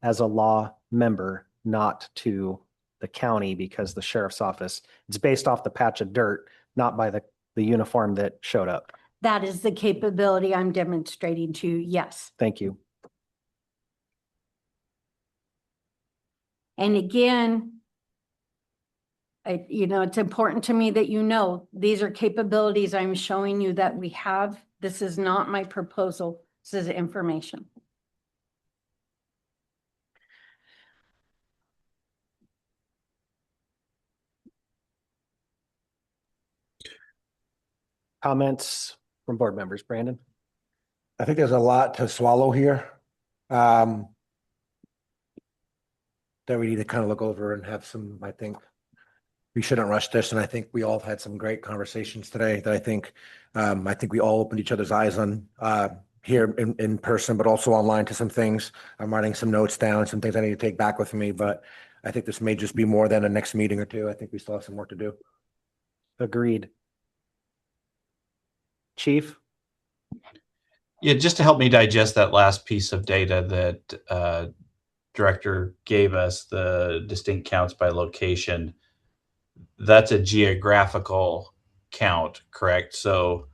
Speaker 1: as a law member, not to the county, because the sheriff's office, it's based off the patch of dirt, not by the uniform that showed up.
Speaker 6: That is the capability I'm demonstrating to you, yes.
Speaker 1: Thank you.
Speaker 6: And again, it's important to me that you know, these are capabilities I'm showing you that we have. This is not my proposal. This is information.
Speaker 1: Comments from board members, Brandon?
Speaker 3: I think there's a lot to swallow here. That we need to kind of look over and have some, I think we shouldn't rush this. And I think we all had some great conversations today that I think we all opened each other's eyes on here in person, but also online to some things. I'm writing some notes down, some things I need to take back with me, but I think this may just be more than a next meeting or two. I think we still have some work to do.
Speaker 1: Agreed. Chief?
Speaker 5: Yeah, just to help me digest that last piece of data that Director gave us, the distinct counts by location, that's a geographical count, correct? So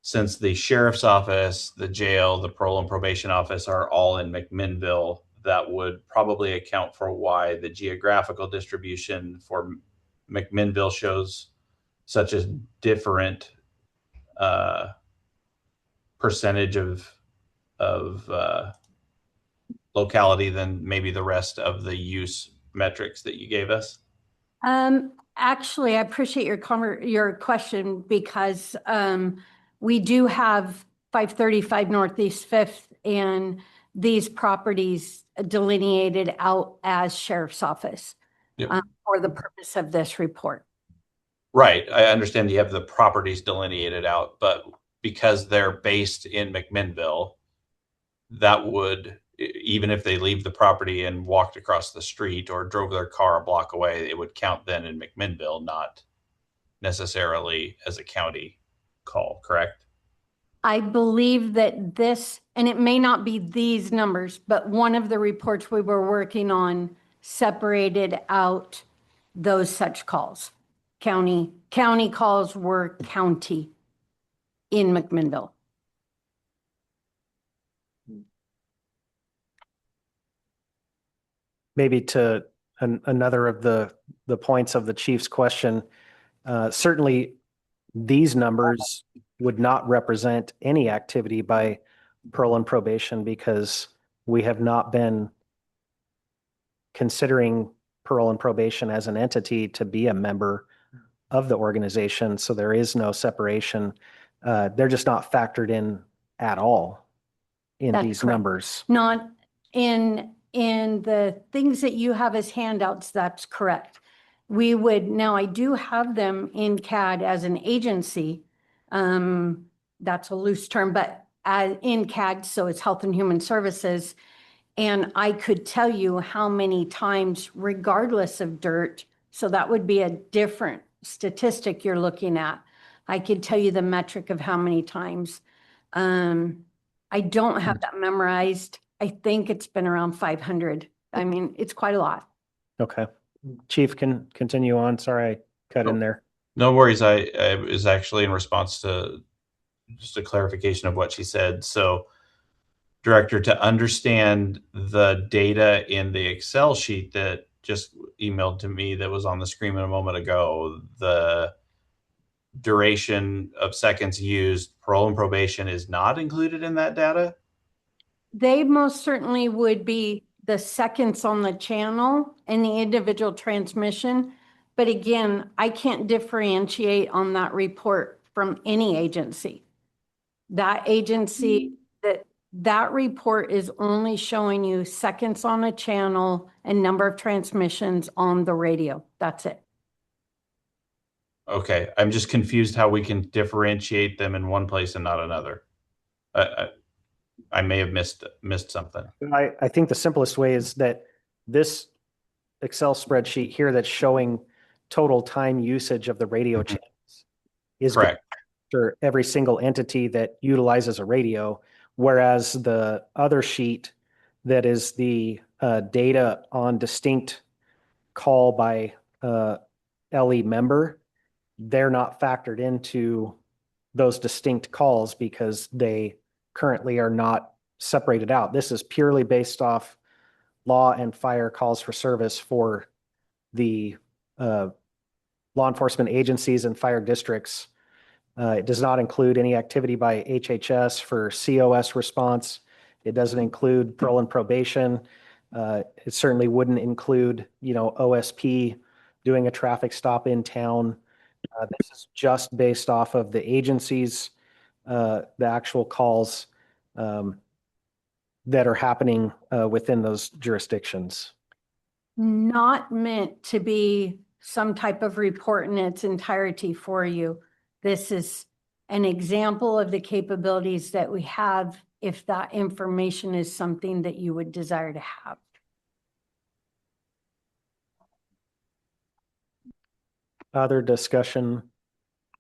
Speaker 5: since the sheriff's office, the jail, the parole and probation office are all in McMinnville, that would probably account for why the geographical distribution for McMinnville shows such a different percentage of locality than maybe the rest of the use metrics that you gave us?
Speaker 6: Actually, I appreciate your question because we do have 535 Northeast 5th and these properties delineated out as sheriff's office.
Speaker 5: Yep.
Speaker 6: For the purpose of this report.
Speaker 5: Right. I understand you have the properties delineated out, but because they're based in McMinnville, that would, even if they leave the property and walked across the street or drove their car a block away, it would count then in McMinnville, not necessarily as a county call, correct?
Speaker 6: I believe that this, and it may not be these numbers, but one of the reports we were working on separated out those such calls. County calls were county in McMinnville.
Speaker 1: Maybe to another of the points of the chief's question, certainly these numbers would not represent any activity by parole and probation because we have not been considering parole and probation as an entity to be a member of the organization. So there is no separation. They're just not factored in at all in
Speaker 6: That's
Speaker 1: these
Speaker 6: correct.
Speaker 1: numbers.
Speaker 6: Not in the things that you have as handouts, that's correct. We would, now I do have them in CAD as an agency. That's a loose term, but in CAD, so it's Health and Human Services. And I could tell you how many times, regardless of dirt, so that would be a different statistic you're looking at. I could tell you the metric of how many times. I don't have that memorized. I think it's been around 500. I mean, it's quite a lot.
Speaker 1: Okay. Chief can continue on. Sorry, I cut in there.
Speaker 5: No worries. I was actually in response to just a clarification of what she said. So, Director, to understand the data in the Excel sheet that just emailed to me that was on the screen a moment ago, the duration of seconds used, parole and probation is not included in that data?
Speaker 6: They most certainly would be the seconds on the channel and the individual transmission. But again, I can't differentiate on that report from any agency. That agency, that report is only showing you seconds on a channel and number of transmissions on the radio. That's it.
Speaker 5: Okay, I'm just confused how we can differentiate them in one place and not another. I may have missed something.
Speaker 1: I think the simplest way is that this Excel spreadsheet here that's showing total time usage of the radio channels is
Speaker 5: Correct.
Speaker 1: for every single entity that utilizes a radio, whereas the other sheet that is the data on distinct call by LE member, they're not factored into those distinct calls because they currently are not separated out. This is purely based off law and fire calls for service for the law enforcement agencies and fire districts. It does not include any activity by HHS for COS response. It doesn't include parole and probation. It certainly wouldn't include, OSP doing a traffic stop in town. This is just based off of the agencies, the actual calls that are happening within those jurisdictions.
Speaker 6: Not meant to be some type of report in its entirety for you. This is an example of the capabilities that we have if that information is something that you would desire to have.
Speaker 1: Other discussion,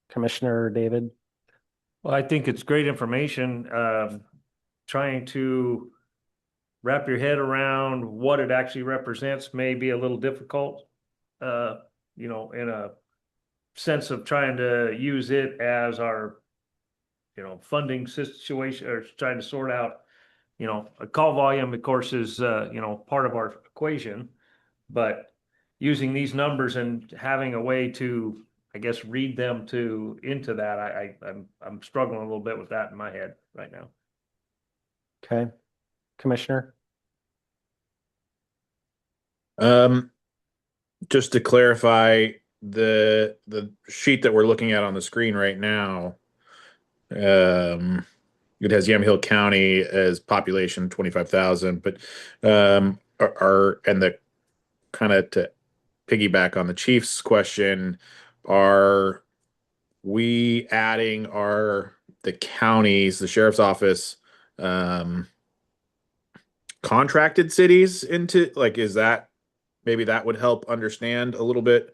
Speaker 1: Commissioner David?
Speaker 2: Well, I think it's great information. Trying to wrap your head around what it actually represents may be a little difficult, in a sense of trying to use it as our, funding situation or trying to sort out, a call volume, of course, is, part of our equation, but using these numbers and having a way to, I guess, read them into that, I'm struggling a little bit with that in my head right now.
Speaker 1: Okay. Commissioner?
Speaker 4: Just to clarify, the sheet that we're looking at on the screen right now, it has Yamhill County as population 25,000, but and the kind of to piggyback on the chief's question, are we adding the counties, the sheriff's office, contracted cities into, like, is that maybe that would help understand a little bit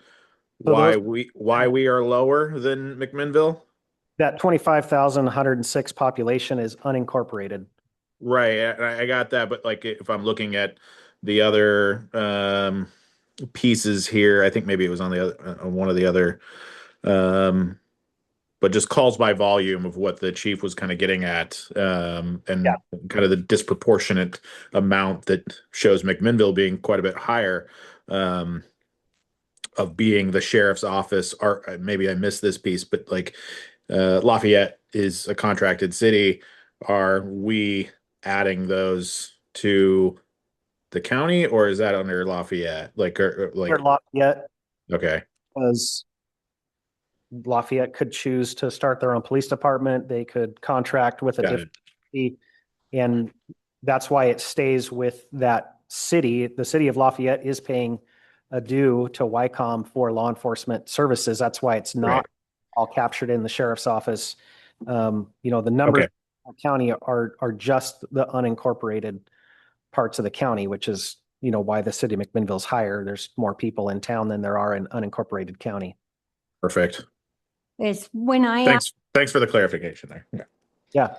Speaker 4: why we are lower than McMinnville?
Speaker 1: That 25,106 population is unincorporated.
Speaker 4: Right, I got that, but like if I'm looking at the other pieces here, I think maybe it was on the other one of the other, but just calls by volume of what the chief was kind of getting at, and kind of the disproportionate amount that shows McMinnville being quite a bit higher, of being the sheriff's office. Or maybe I missed this piece, but like Lafayette is a contracted city. are we adding those to the county, or is that under Lafayette? Like,
Speaker 1: Or Lafayette,
Speaker 4: okay,
Speaker 1: because Lafayette could choose to start their own police department. They could contract with a
Speaker 4: got
Speaker 1: different
Speaker 4: it.
Speaker 1: city. And that's why it stays with that city. The city of Lafayette is paying a due to YCOM for law enforcement services. That's why it's not
Speaker 4: Right.
Speaker 1: all captured in the sheriff's office. The numbers
Speaker 4: Okay.
Speaker 1: in the county are just the unincorporated parts of the county, which is, why the city of McMinnville is higher. There's more people in town than there are in unincorporated county.
Speaker 4: Perfect.
Speaker 6: It's when I
Speaker 4: Thanks for the clarification there. Yeah.
Speaker 1: Yeah.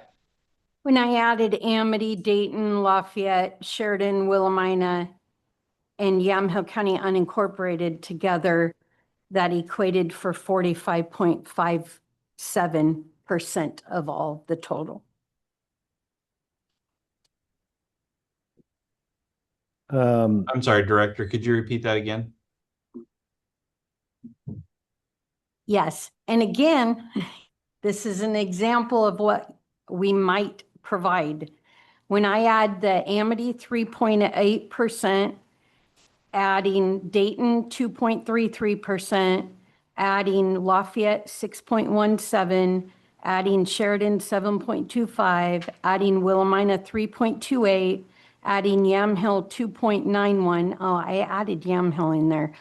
Speaker 6: When I added Amity, Dayton, Lafayette, Sheridan, Willamina, and Yamhill County unincorporated together, that equated for 45.57% of all the total.
Speaker 5: I'm sorry, Director, could you repeat that again?
Speaker 6: Yes, and again, this is an example of what we might provide. When I add the Amity 3.8%, adding Dayton 2.33%, adding Lafayette 6.17, adding Sheridan 7.25, adding Willamina 3.28, adding Yamhill 2.91. Oh, I added Yamhill in there.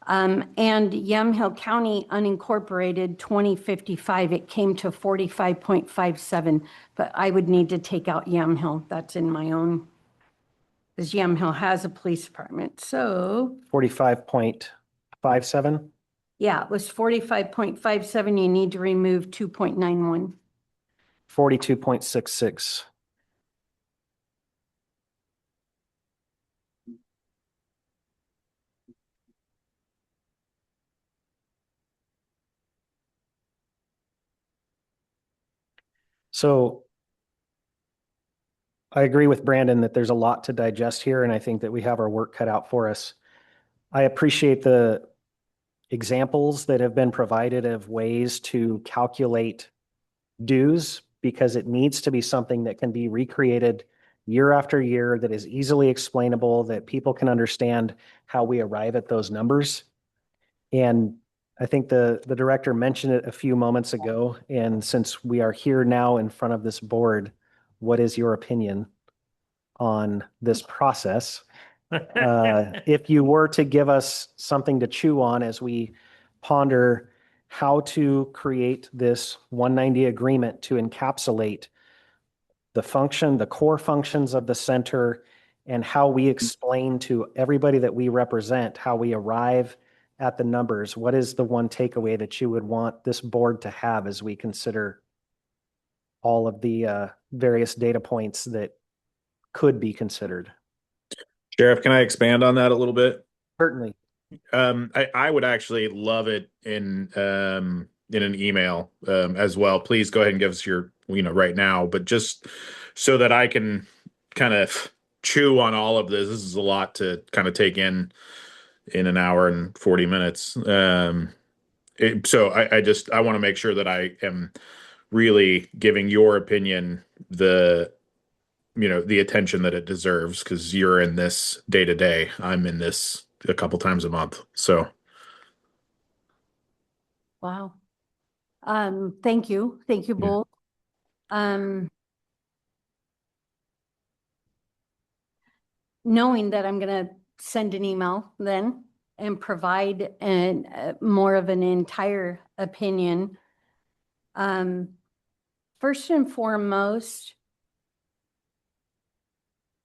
Speaker 6: And Yamhill County unincorporated 2055, it came to 45.57, but I would need to take out Yamhill. That's in my own, because Yamhill has a police department. So
Speaker 1: 45.57,
Speaker 6: yeah, it was 45.57. You need to remove 2.91.
Speaker 1: 42.66. So I agree with Brandon that there's a lot to digest here, and I think that we have our work cut out for us. I appreciate the examples that have been provided of ways to calculate dues, because it needs to be something that can be recreated year after year, that is easily explainable, that people can understand how we arrive at those numbers. And I think the director mentioned it a few moments ago, and since we are here now in front of this board, what is your opinion on this process? If you were to give us something to chew on as we ponder how to create this 190 agreement to encapsulate the core functions of the center, and how we explain to everybody that we represent how we arrive at the numbers, what is the one takeaway that you would want this board to have as we consider all of the various data points that could be considered?
Speaker 4: Sheriff, can I expand on that a little bit?
Speaker 1: Certainly.
Speaker 4: I would actually love it in an email as well. Please go ahead and give us your, right now, but just so that I can kind of chew on all of this. This is a lot to kind of take in an hour and 40 minutes. So I want to make sure that I am really giving your opinion the attention that it deserves, because you're in this day to day. I'm in this a couple times a month. So
Speaker 6: Wow. Thank you. Thank you both. Knowing that I'm going to send an email then and provide more of an entire opinion. First and foremost,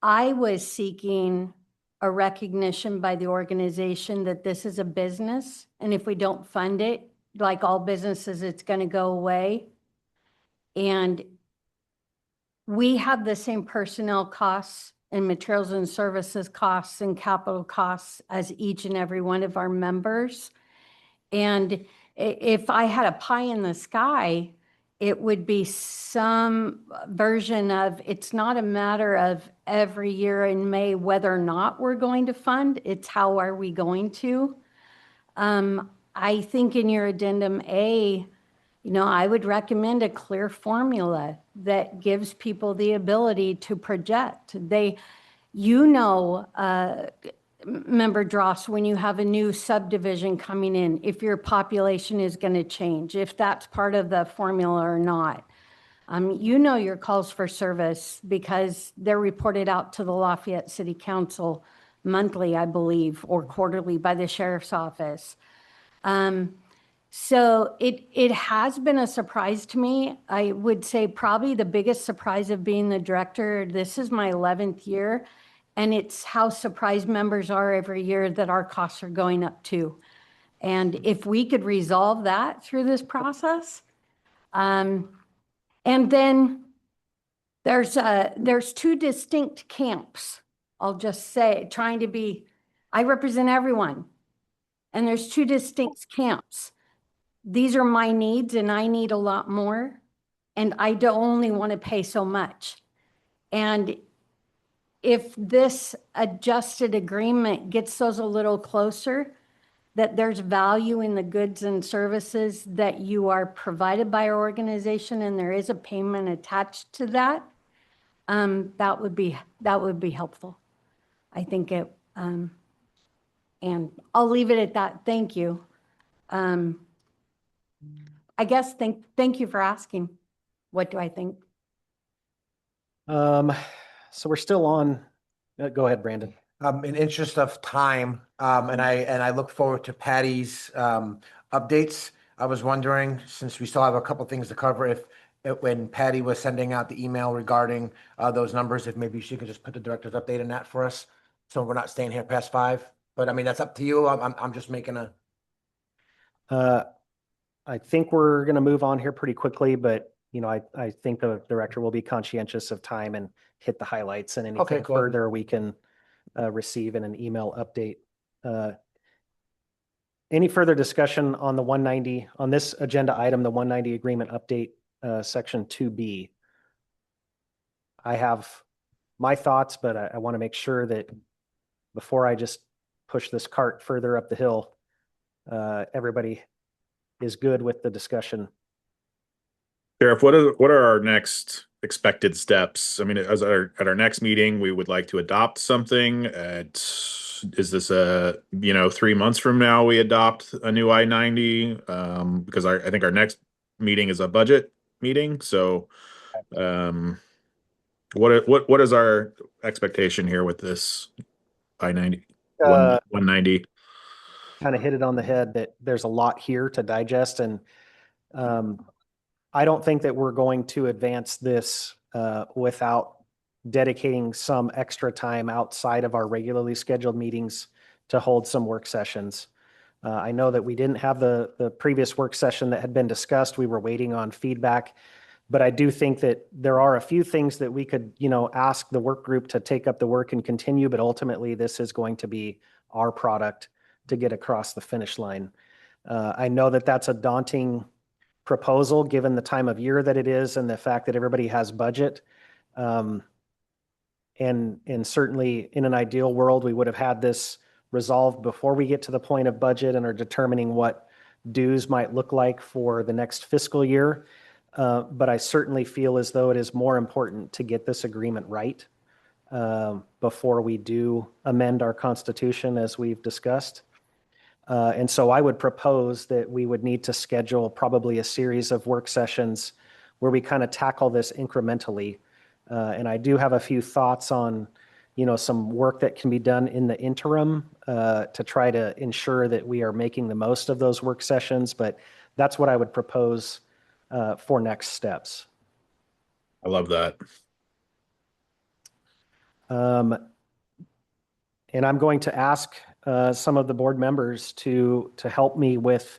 Speaker 6: I was seeking a recognition by the organization that this is a business, and if we don't fund it, like all businesses, it's going to go away. And we have the same personnel costs and materials and services costs and capital costs as each and every one of our members. And if I had a pie in the sky, it would be some version of, it's not a matter of every year in May whether or not we're going to fund, it's how are we going to. I think in your addendum A, I would recommend a clear formula that gives people the ability to project. Member Dross, when you have a new subdivision coming in, if your population is going to change, if that's part of the formula or not. Your calls for service because they're reported out to the Lafayette City Council monthly, I believe, or quarterly by the sheriff's office. So it has been a surprise to me. I would say probably the biggest surprise of being the director. This is my 11th year, and it's how surprised members are every year that our costs are going up too. And if we could resolve that through this process, and then there's two distinct camps. I'll just say, I represent everyone, and there's two distinct camps. These are my needs and I need a lot more, and I don't only want to pay so much. And if this adjusted agreement gets those a little closer, that there's value in the goods and services that you are provided by our organization, and there is a payment attached to that, that would be helpful. I think and I'll leave it at that. Thank you. I guess thank you for asking. What do I think?
Speaker 1: So we're still on, go ahead, Brandon.
Speaker 3: In interest of time, and I look forward to Patty's updates. I was wondering, since we still have a couple things to cover, if when Patty was sending out the email regarding those numbers, if maybe she could just put the director's update in that for us, so we're not staying here past 5. But I mean, that's up to you. I'm just making a.
Speaker 1: I think we're going to move on here pretty quickly, but I think the director will be conscientious of time and hit the highlights, and anything
Speaker 3: cool.
Speaker 1: further we can receive in an email update. Any further discussion on the 190 on this agenda item, the 190 agreement update, section 2B? I have my thoughts, but I want to make sure that before I just push this cart further up the hill, everybody is good with the discussion.
Speaker 4: Sheriff, what are our next expected steps? I mean, at our next meeting, we would like to adopt something. Is this 3 months from now we adopt a new I-90? Because I think our next meeting is a budget meeting. So, what is our expectation here with this I-90 190?
Speaker 1: Kind of hit it on the head that there's a lot here to digest, and I don't think that we're going to advance this without dedicating some extra time outside of our regularly scheduled meetings to hold some work sessions. I know that we didn't have the previous work session that had been discussed. We were waiting on feedback, but I do think that there are a few things that we could, ask the work group to take up the work and continue, but ultimately this is going to be our product to get across the finish line. I know that that's a daunting proposal given the time of year that it is and the fact that everybody has budget. And certainly in an ideal world, we would have had this resolved before we get to the point of budget and are determining what dues might look like for the next fiscal year. But I certainly feel as though it is more important to get this agreement right before we do amend our constitution, as we've discussed. And so I would propose that we would need to schedule probably a series of work sessions where we kind of tackle this incrementally. And I do have a few thoughts on, some work that can be done in the interim to try to ensure that we are making the most of those work sessions. But that's what I would propose for next steps.
Speaker 4: I love that.
Speaker 1: And I'm going to ask some of the board members to help me with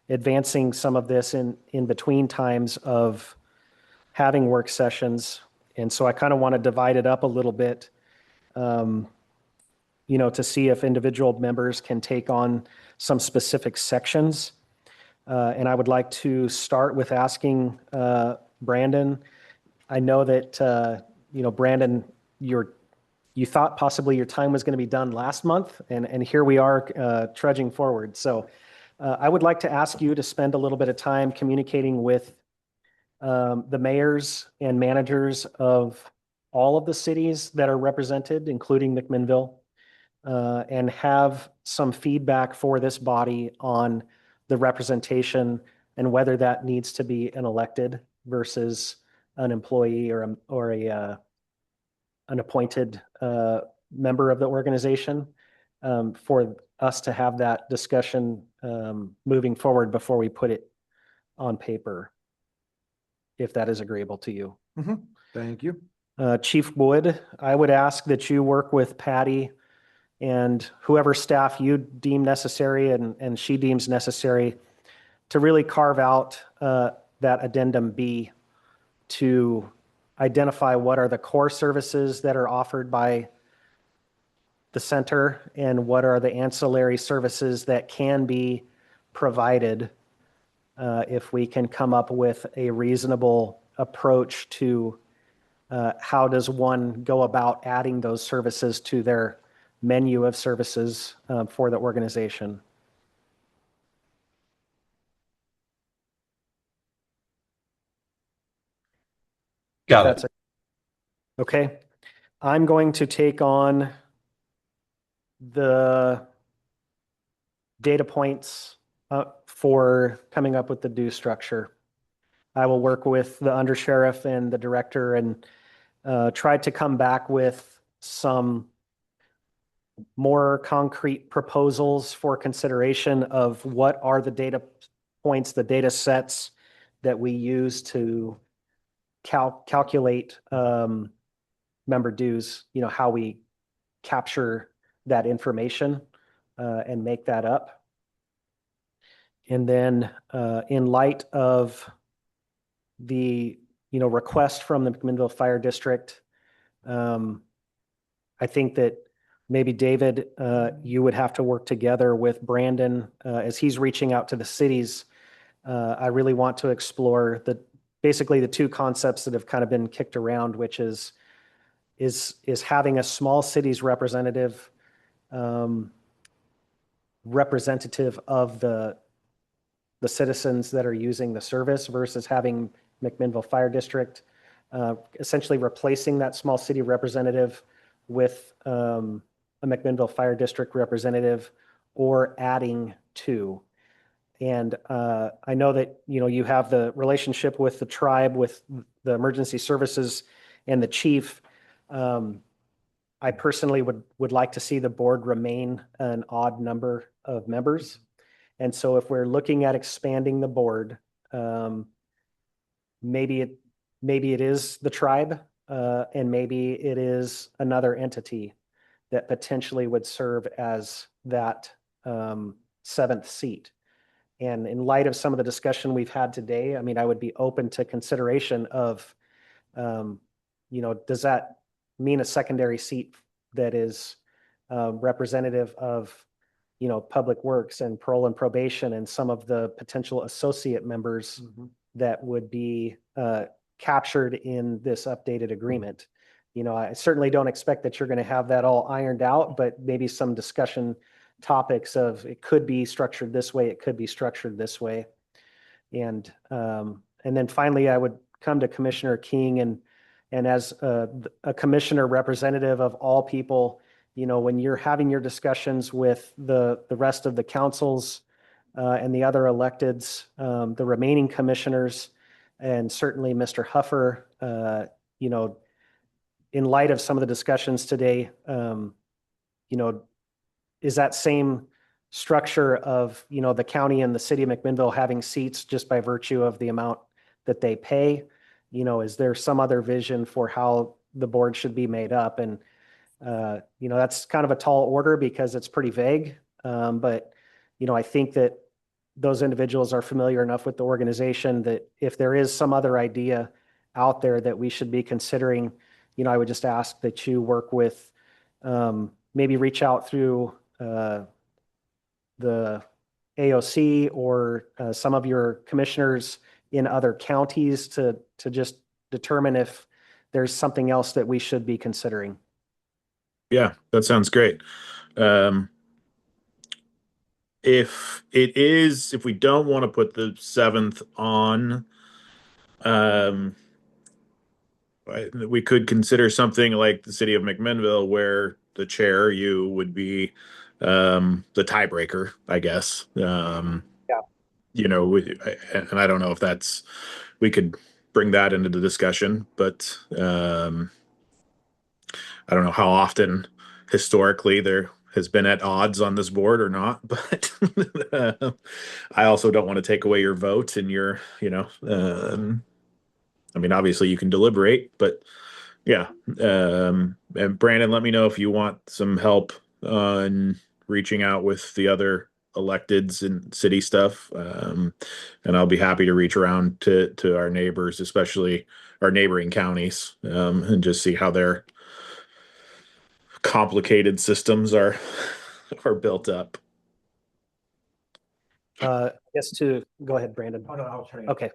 Speaker 1: advancing some of this in between times of having work sessions. And so I kind of want to divide it up a little bit, to see if individual members can take on some specific sections. And I would like to start with asking Brandon. I know that, Brandon, you thought possibly your time was going to be done last month, and here we are trudging forward. So I would like to ask you to spend a little bit of time communicating with the mayors and managers of all of the cities that are represented, including McMinnville, and have some feedback for this body on the representation and whether that needs to be an elected versus an employee or an appointed member of the organization, for us to have that discussion moving forward before we put it on paper, if that is agreeable to you.
Speaker 3: Thank you.
Speaker 1: Chief Wood, I would ask that you work with Patty and whoever staff you deem necessary and she deems necessary to really carve out that addendum B to identify what are the core services that are offered by the center and what are the ancillary services that can be provided if we can come up with a reasonable approach to how does one go about adding those services to their menu of services for the organization.
Speaker 5: Got it.
Speaker 1: Okay. I'm going to take on the data points for coming up with the due structure. I will work with the undersheriff and the director and try to come back with some more concrete proposals for consideration of what are the data points, the data sets that we use to calculate member dues, how we capture that information and make that up. And then in light of the request from the McMinnville Fire District, I think that maybe David, you would have to work together with Brandon as he's reaching out to the cities. I really want to explore basically the two concepts that have kind of been kicked around, which is having a small cities representative of the citizens that are using the service versus having McMinnville Fire District, essentially replacing that small city representative with a McMinnville Fire District representative or adding to. And I know that, you have the relationship with the tribe, with the emergency services and the chief. I personally would like to see the board remain an odd number of members. And so if we're looking at expanding the board, maybe it is the tribe, and maybe it is another entity that potentially would serve as that seventh seat. And in light of some of the discussion we've had today, I would be open to consideration of, does that mean a secondary seat that is representative of, public works and parole and probation and some of the potential associate members that would be captured in this updated agreement. I certainly don't expect that you're going to have that all ironed out, but maybe some discussion topics of it could be structured this way, it could be structured this way. And then finally, I would come to Commissioner King and as a commissioner representative of all people, when you're having your discussions with the rest of the councils and the other electeds, the remaining commissioners, and certainly Mr. Huffer, in light of some of the discussions today, is that same structure of, the county and the city of McMinnville having seats just by virtue of the amount that they pay? Is there some other vision for how the board should be made up? And, that's kind of a tall order because it's pretty vague. But, I think that those individuals are familiar enough with the organization that if there is some other idea out there that we should be considering, I would just ask that you work with, maybe reach out through the AOC or some of your commissioners in other counties to just determine if there's something else that we should be considering.
Speaker 4: Yeah, that sounds great. if we don't want to put the 7th on, we could consider something like the city of McMinnville, where the chair, you, would be the tiebreaker, I guess.
Speaker 1: Yeah.
Speaker 4: You know, and I don't know if we could bring that into the discussion, but I don't know how often historically there has been at odds on this board or not, but I also don't want to take away your vote and I mean, obviously you can deliberate, but yeah. And Brandon, let me know if you want some help on reaching out with the other electeds and city stuff. And I'll be happy to reach around to our neighbors, especially our neighboring counties, and just see how their complicated systems are are built up.
Speaker 1: I guess go ahead, Brandon.
Speaker 3: Oh, no, I'll turn it.
Speaker 1: Okay.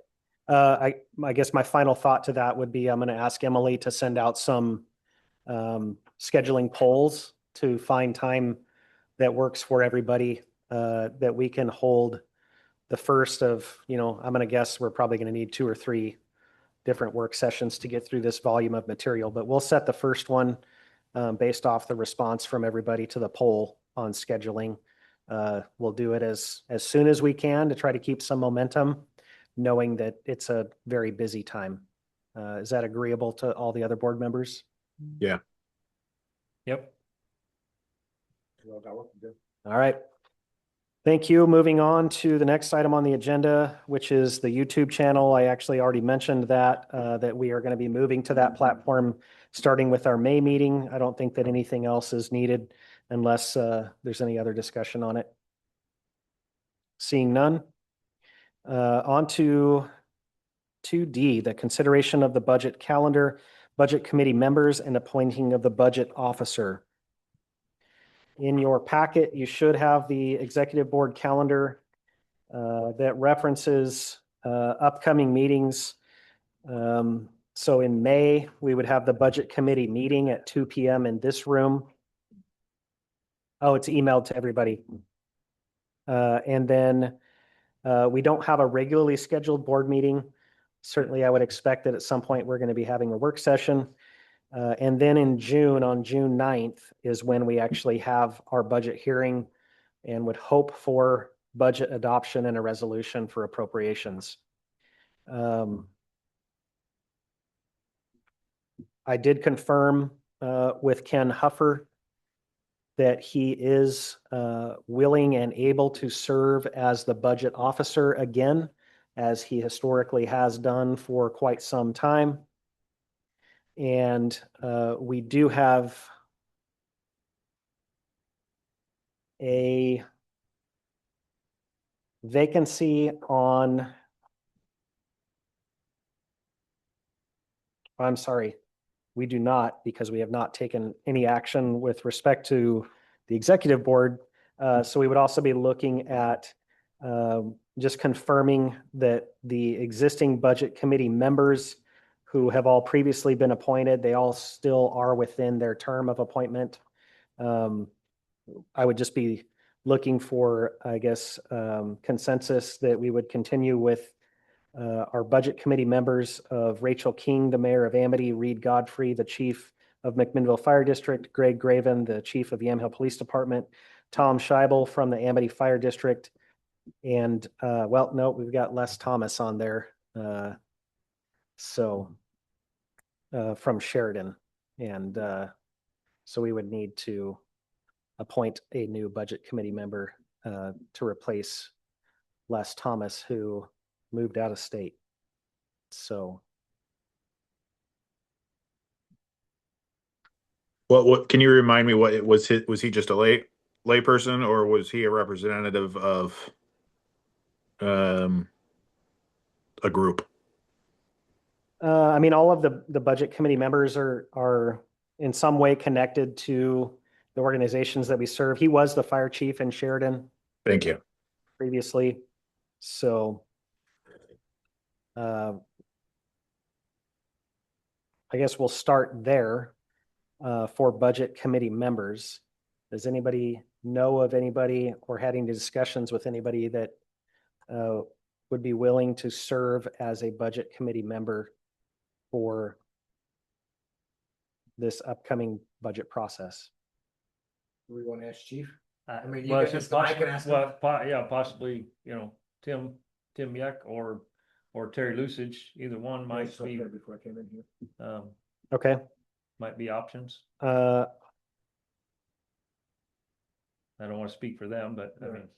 Speaker 1: I guess my final thought to that would be, I'm going to ask Emily to send out some scheduling polls to find time that works for everybody, that we can hold the first of, I'm going to guess we're probably going to need 2 or 3 different work sessions to get through this volume of material, but we'll set the first one based off the response from everybody to the poll on scheduling. We'll do it as soon as we can to try to keep some momentum, knowing that it's a very busy time. Is that agreeable to all the other board members?
Speaker 4: Yeah.
Speaker 2: Yep.
Speaker 1: All right. Thank you. Moving on to the next item on the agenda, which is the YouTube channel. I actually already mentioned that we are going to be moving to that platform starting with our May meeting. I don't think that anything else is needed unless there's any other discussion on it. Seeing none. On to 2D, the consideration of the budget calendar, budget committee members, and appointing of the budget officer. In your packet, you should have the executive board calendar that references upcoming meetings. So in May, we would have the budget committee meeting at 2 p.m. in this room. Oh, it's emailed to everybody. And then we don't have a regularly scheduled board meeting. Certainly, I would expect that at some point we're going to be having a work session. And then in June, on June 9th, is when we actually have our budget hearing and would hope for budget adoption and a resolution for appropriations. I did confirm with Ken Huffer that he is willing and able to serve as the budget officer again, as he historically has done for quite some time. And we do have a vacancy on, I'm sorry, we do not, because we have not taken any action with respect to the executive board. So we would also be looking at just confirming that the existing budget committee members who have all previously been appointed, they all still are within their term of appointment. I would just be looking for, I guess, consensus that we would continue with our budget committee members of Rachel King, the mayor of Amity, Reed Godfrey, the chief of McMinnville Fire District, Greg Graven, the chief of Yamhill Police Department, Tom Scheibel from the Amity Fire District, and well, no, we've got Les Thomas on there. From Sheridan. And so we would need to appoint a new budget committee member to replace Les Thomas, who moved out of state. So.
Speaker 4: What can you remind me what it was? Was he just a lay person, or was he a representative of a group?
Speaker 1: I mean, all of the budget committee members are in some way connected to the organizations that we serve. He was the fire chief in Sheridan.
Speaker 4: Thank you.
Speaker 1: Previously. So I guess we'll start there for budget committee members. Does anybody know of anybody or having discussions with anybody that would be willing to serve as a budget committee member for this upcoming budget process?
Speaker 3: Do we want to ask Chief?
Speaker 2: I
Speaker 3: mean, you
Speaker 2: well,
Speaker 3: guys
Speaker 2: it's
Speaker 3: just- I can ask them.
Speaker 2: yeah, possibly, you know, Tim Yuck or Terry Lusage, either one might be,
Speaker 3: Before I came in here.
Speaker 1: Okay.
Speaker 2: might be options.
Speaker 1: Uh,
Speaker 2: I don't want to speak for them, but I mean,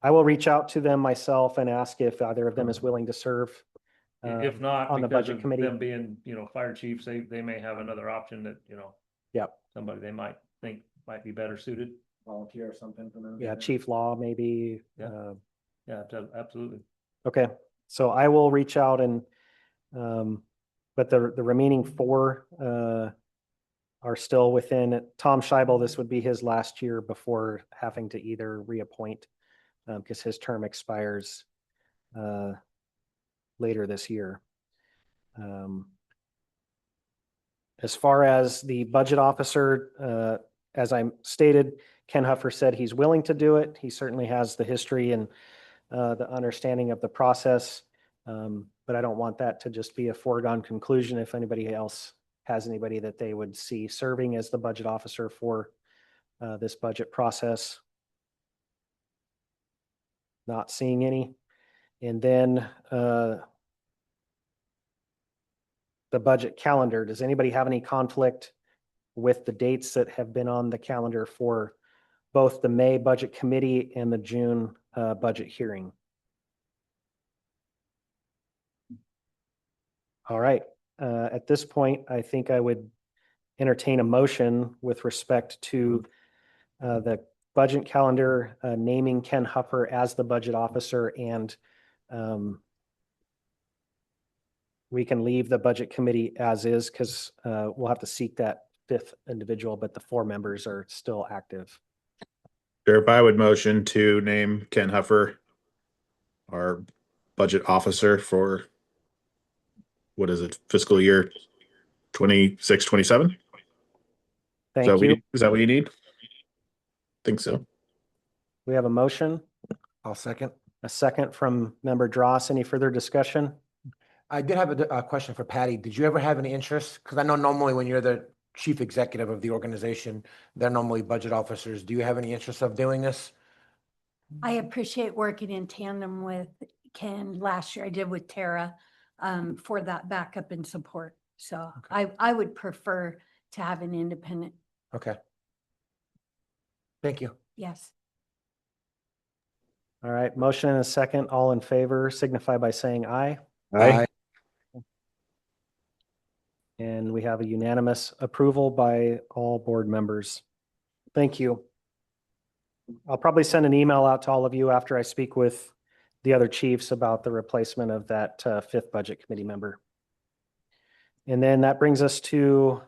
Speaker 1: I will reach out to them myself and ask if either of them is willing to serve.
Speaker 2: if not,
Speaker 1: on the
Speaker 2: because
Speaker 1: budget
Speaker 2: of
Speaker 1: committee.
Speaker 2: them being, you know, fire chiefs, they may have another option that, you know,
Speaker 1: Yep.
Speaker 2: somebody they might think might be better suited.
Speaker 3: Volunteer or something for them.
Speaker 1: Yeah, Chief Law maybe.
Speaker 2: Yeah. Yeah, absolutely.
Speaker 1: Okay, so I will reach out and, but the remaining four are still within. Tom Scheibel, this would be his last year before having to either reappoint because his term expires later this year. As far as the budget officer, as I stated, Ken Huffer said he's willing to do it. He certainly has the history and the understanding of the process. But I don't want that to just be a foregone conclusion. If anybody else has anybody that they would see serving as the budget officer for this budget process. Not seeing any. And then the budget calendar. Does anybody have any conflict with the dates that have been on the calendar for both the May Budget Committee and the June budget hearing? All right. At this point, I think I would entertain a motion with respect to the budget calendar, naming Ken Huffer as the budget officer, and we can leave the budget committee as is because we'll have to seek that fifth individual, but the four members are still active.
Speaker 4: Sheriff, I would motion to name Ken Huffer our budget officer for, what is it, fiscal year 26, 27?
Speaker 1: Thank you.
Speaker 4: Is that what you need? Think so.
Speaker 1: We have a motion,
Speaker 3: I'll second.
Speaker 1: a second from member Dross. Any further discussion?
Speaker 3: I did have a question for Patty. Did you ever have any interest? Because I know normally when you're the chief executive of the organization, they're normally budget officers. Do you have any interest of doing this?
Speaker 6: I appreciate working in tandem with Ken. Last year I did with Tara for that backup and support. So I would prefer to have an independent.
Speaker 3: Okay. Thank you.
Speaker 6: Yes.
Speaker 1: All right, motion and a second. All in favor signify by saying aye.
Speaker 3: Aye.
Speaker 1: And we have a unanimous approval by all board members. Thank you. I'll probably send an email out to all of you after I speak with the other chiefs about the replacement of that fifth budget committee member. And then that brings us to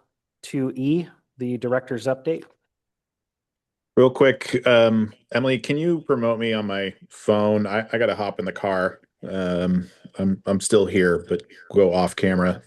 Speaker 1: 2E, the director's update.
Speaker 4: Real quick, Emily, can you promote me on my phone? I got to hop in the car. I'm still here, but go off camera.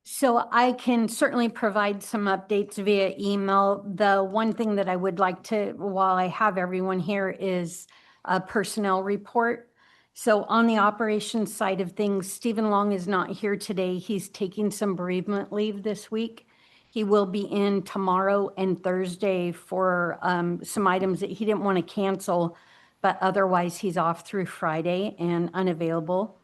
Speaker 6: So I can certainly provide some updates via email. The one thing that I would like to, while I have everyone here, is a personnel report. So on the operations side of things, Stephen Long is not here today. He's taking some bereavement leave this week. He will be in tomorrow and Thursday for some items that he didn't want to cancel, but otherwise he's off through Friday and unavailable.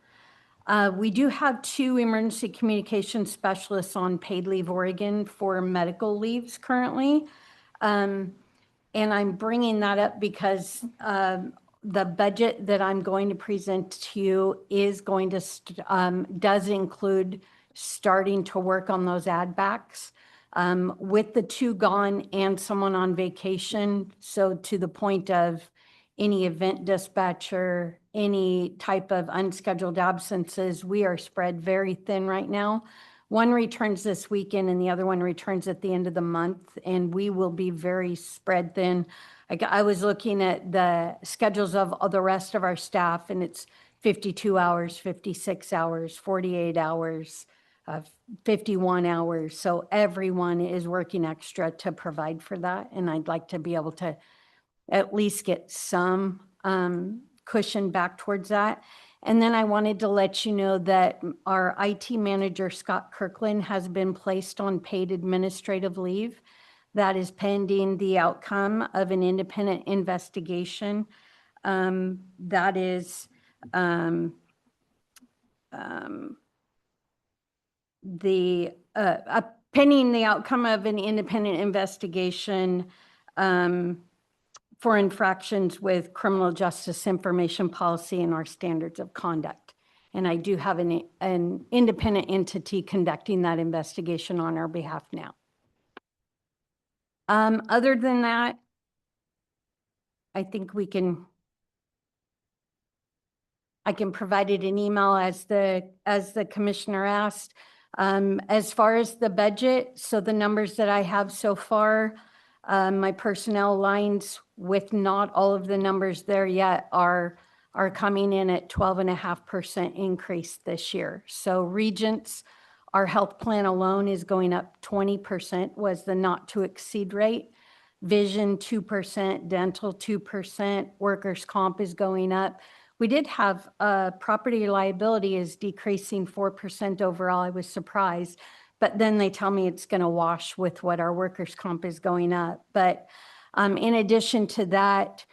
Speaker 6: We do have 2 emergency communication specialists on paid leave Oregon for medical leaves currently. And I'm bringing that up because the budget that I'm going to present to you is going to, does include starting to work on those add backs. With the 2 gone and someone on vacation, so to the point of any event dispatcher, any type of unscheduled absences, we are spread very thin right now. One returns this weekend and the other one returns at the end of the month, and we will be very spread thin. I was looking at the schedules of the rest of our staff, and it's 52 hours, 56 hours, 48 hours. 51 hours. So everyone is working extra to provide for that. And I'd like to be able to at least get some cushion back towards that. And then I wanted to let you know that our IT manager, Scott Kirkland, has been placed on paid administrative leave. That is pending the outcome of an independent investigation. That is pending the outcome of an independent investigation for infractions with criminal justice information policy and our standards of conduct. And I do have an independent entity conducting that investigation on our behalf now. Other than that, I think I can provide it in email as the commissioner asked. As far as the budget, so the numbers that I have so far, my personnel lines with not all of the numbers there yet are coming in at 12.5% increase this year. So Regents, our health plan alone is going up 20% was the not to exceed rate. Vision 2%, dental 2%, workers' comp is going up. We did have property liability is decreasing 4% overall. I was surprised, but then they tell me it's going to wash with what our workers' comp is going up. But in addition to that,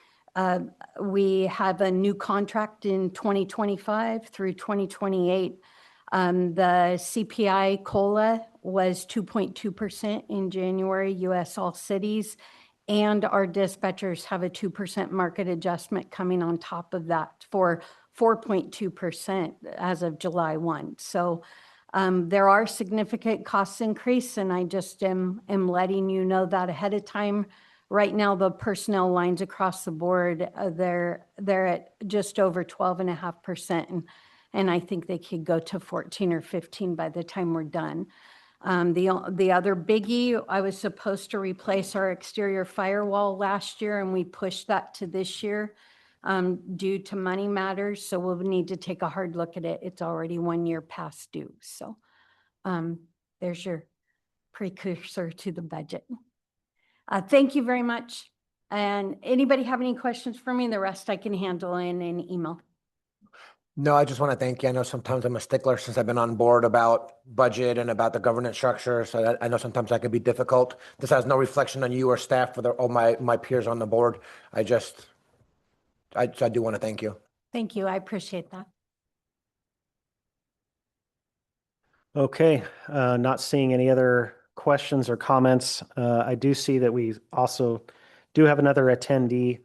Speaker 6: we have a new contract in 2025 through 2028. The CPI COLA was 2.2% in January, US all cities, and our dispatchers have a 2% market adjustment coming on top of that for 4.2% as of July 1. So there are significant cost increase, and I just am letting you know that ahead of time. Right now, the personnel lines across the board, they're at just over 12.5%, and I think they could go to 14 or 15 by the time we're done. The other biggie, I was supposed to replace our exterior firewall last year, and we pushed that to this year due to money matters. So we'll need to take a hard look at it. It's already 1 year past due. So there's your precursor to the budget. Thank you very much. And anybody have any questions for me? The rest I can handle in an email.
Speaker 3: No, I just want to thank you. I know sometimes I'm a stickler since I've been on board about budget and about the governance structure. So I know sometimes that could be difficult. This has no reflection on you or staff or all my peers on the board. I do want to thank you.
Speaker 6: Thank you. I appreciate that.
Speaker 1: Okay, not seeing any other questions or comments. I do see that we also do have another attendee.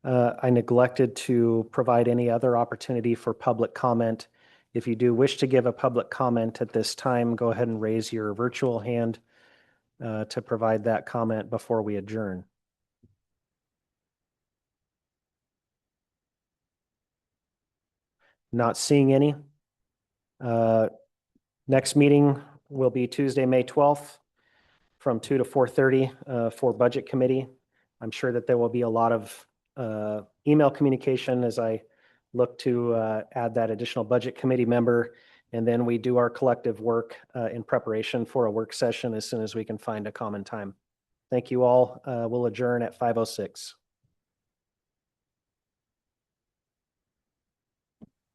Speaker 1: I neglected to provide any other opportunity for public comment. If you do wish to give a public comment at this time, go ahead and raise your virtual hand to provide that comment before we adjourn. Not seeing any. Next meeting will be Tuesday, May 12th from 2 to 4:30 for Budget Committee. I'm sure that there will be a lot of email communication as I look to add that additional Budget Committee member. And then we do our collective work in preparation for a work session as soon as we can find a common time. Thank you all. We'll adjourn at 5:06.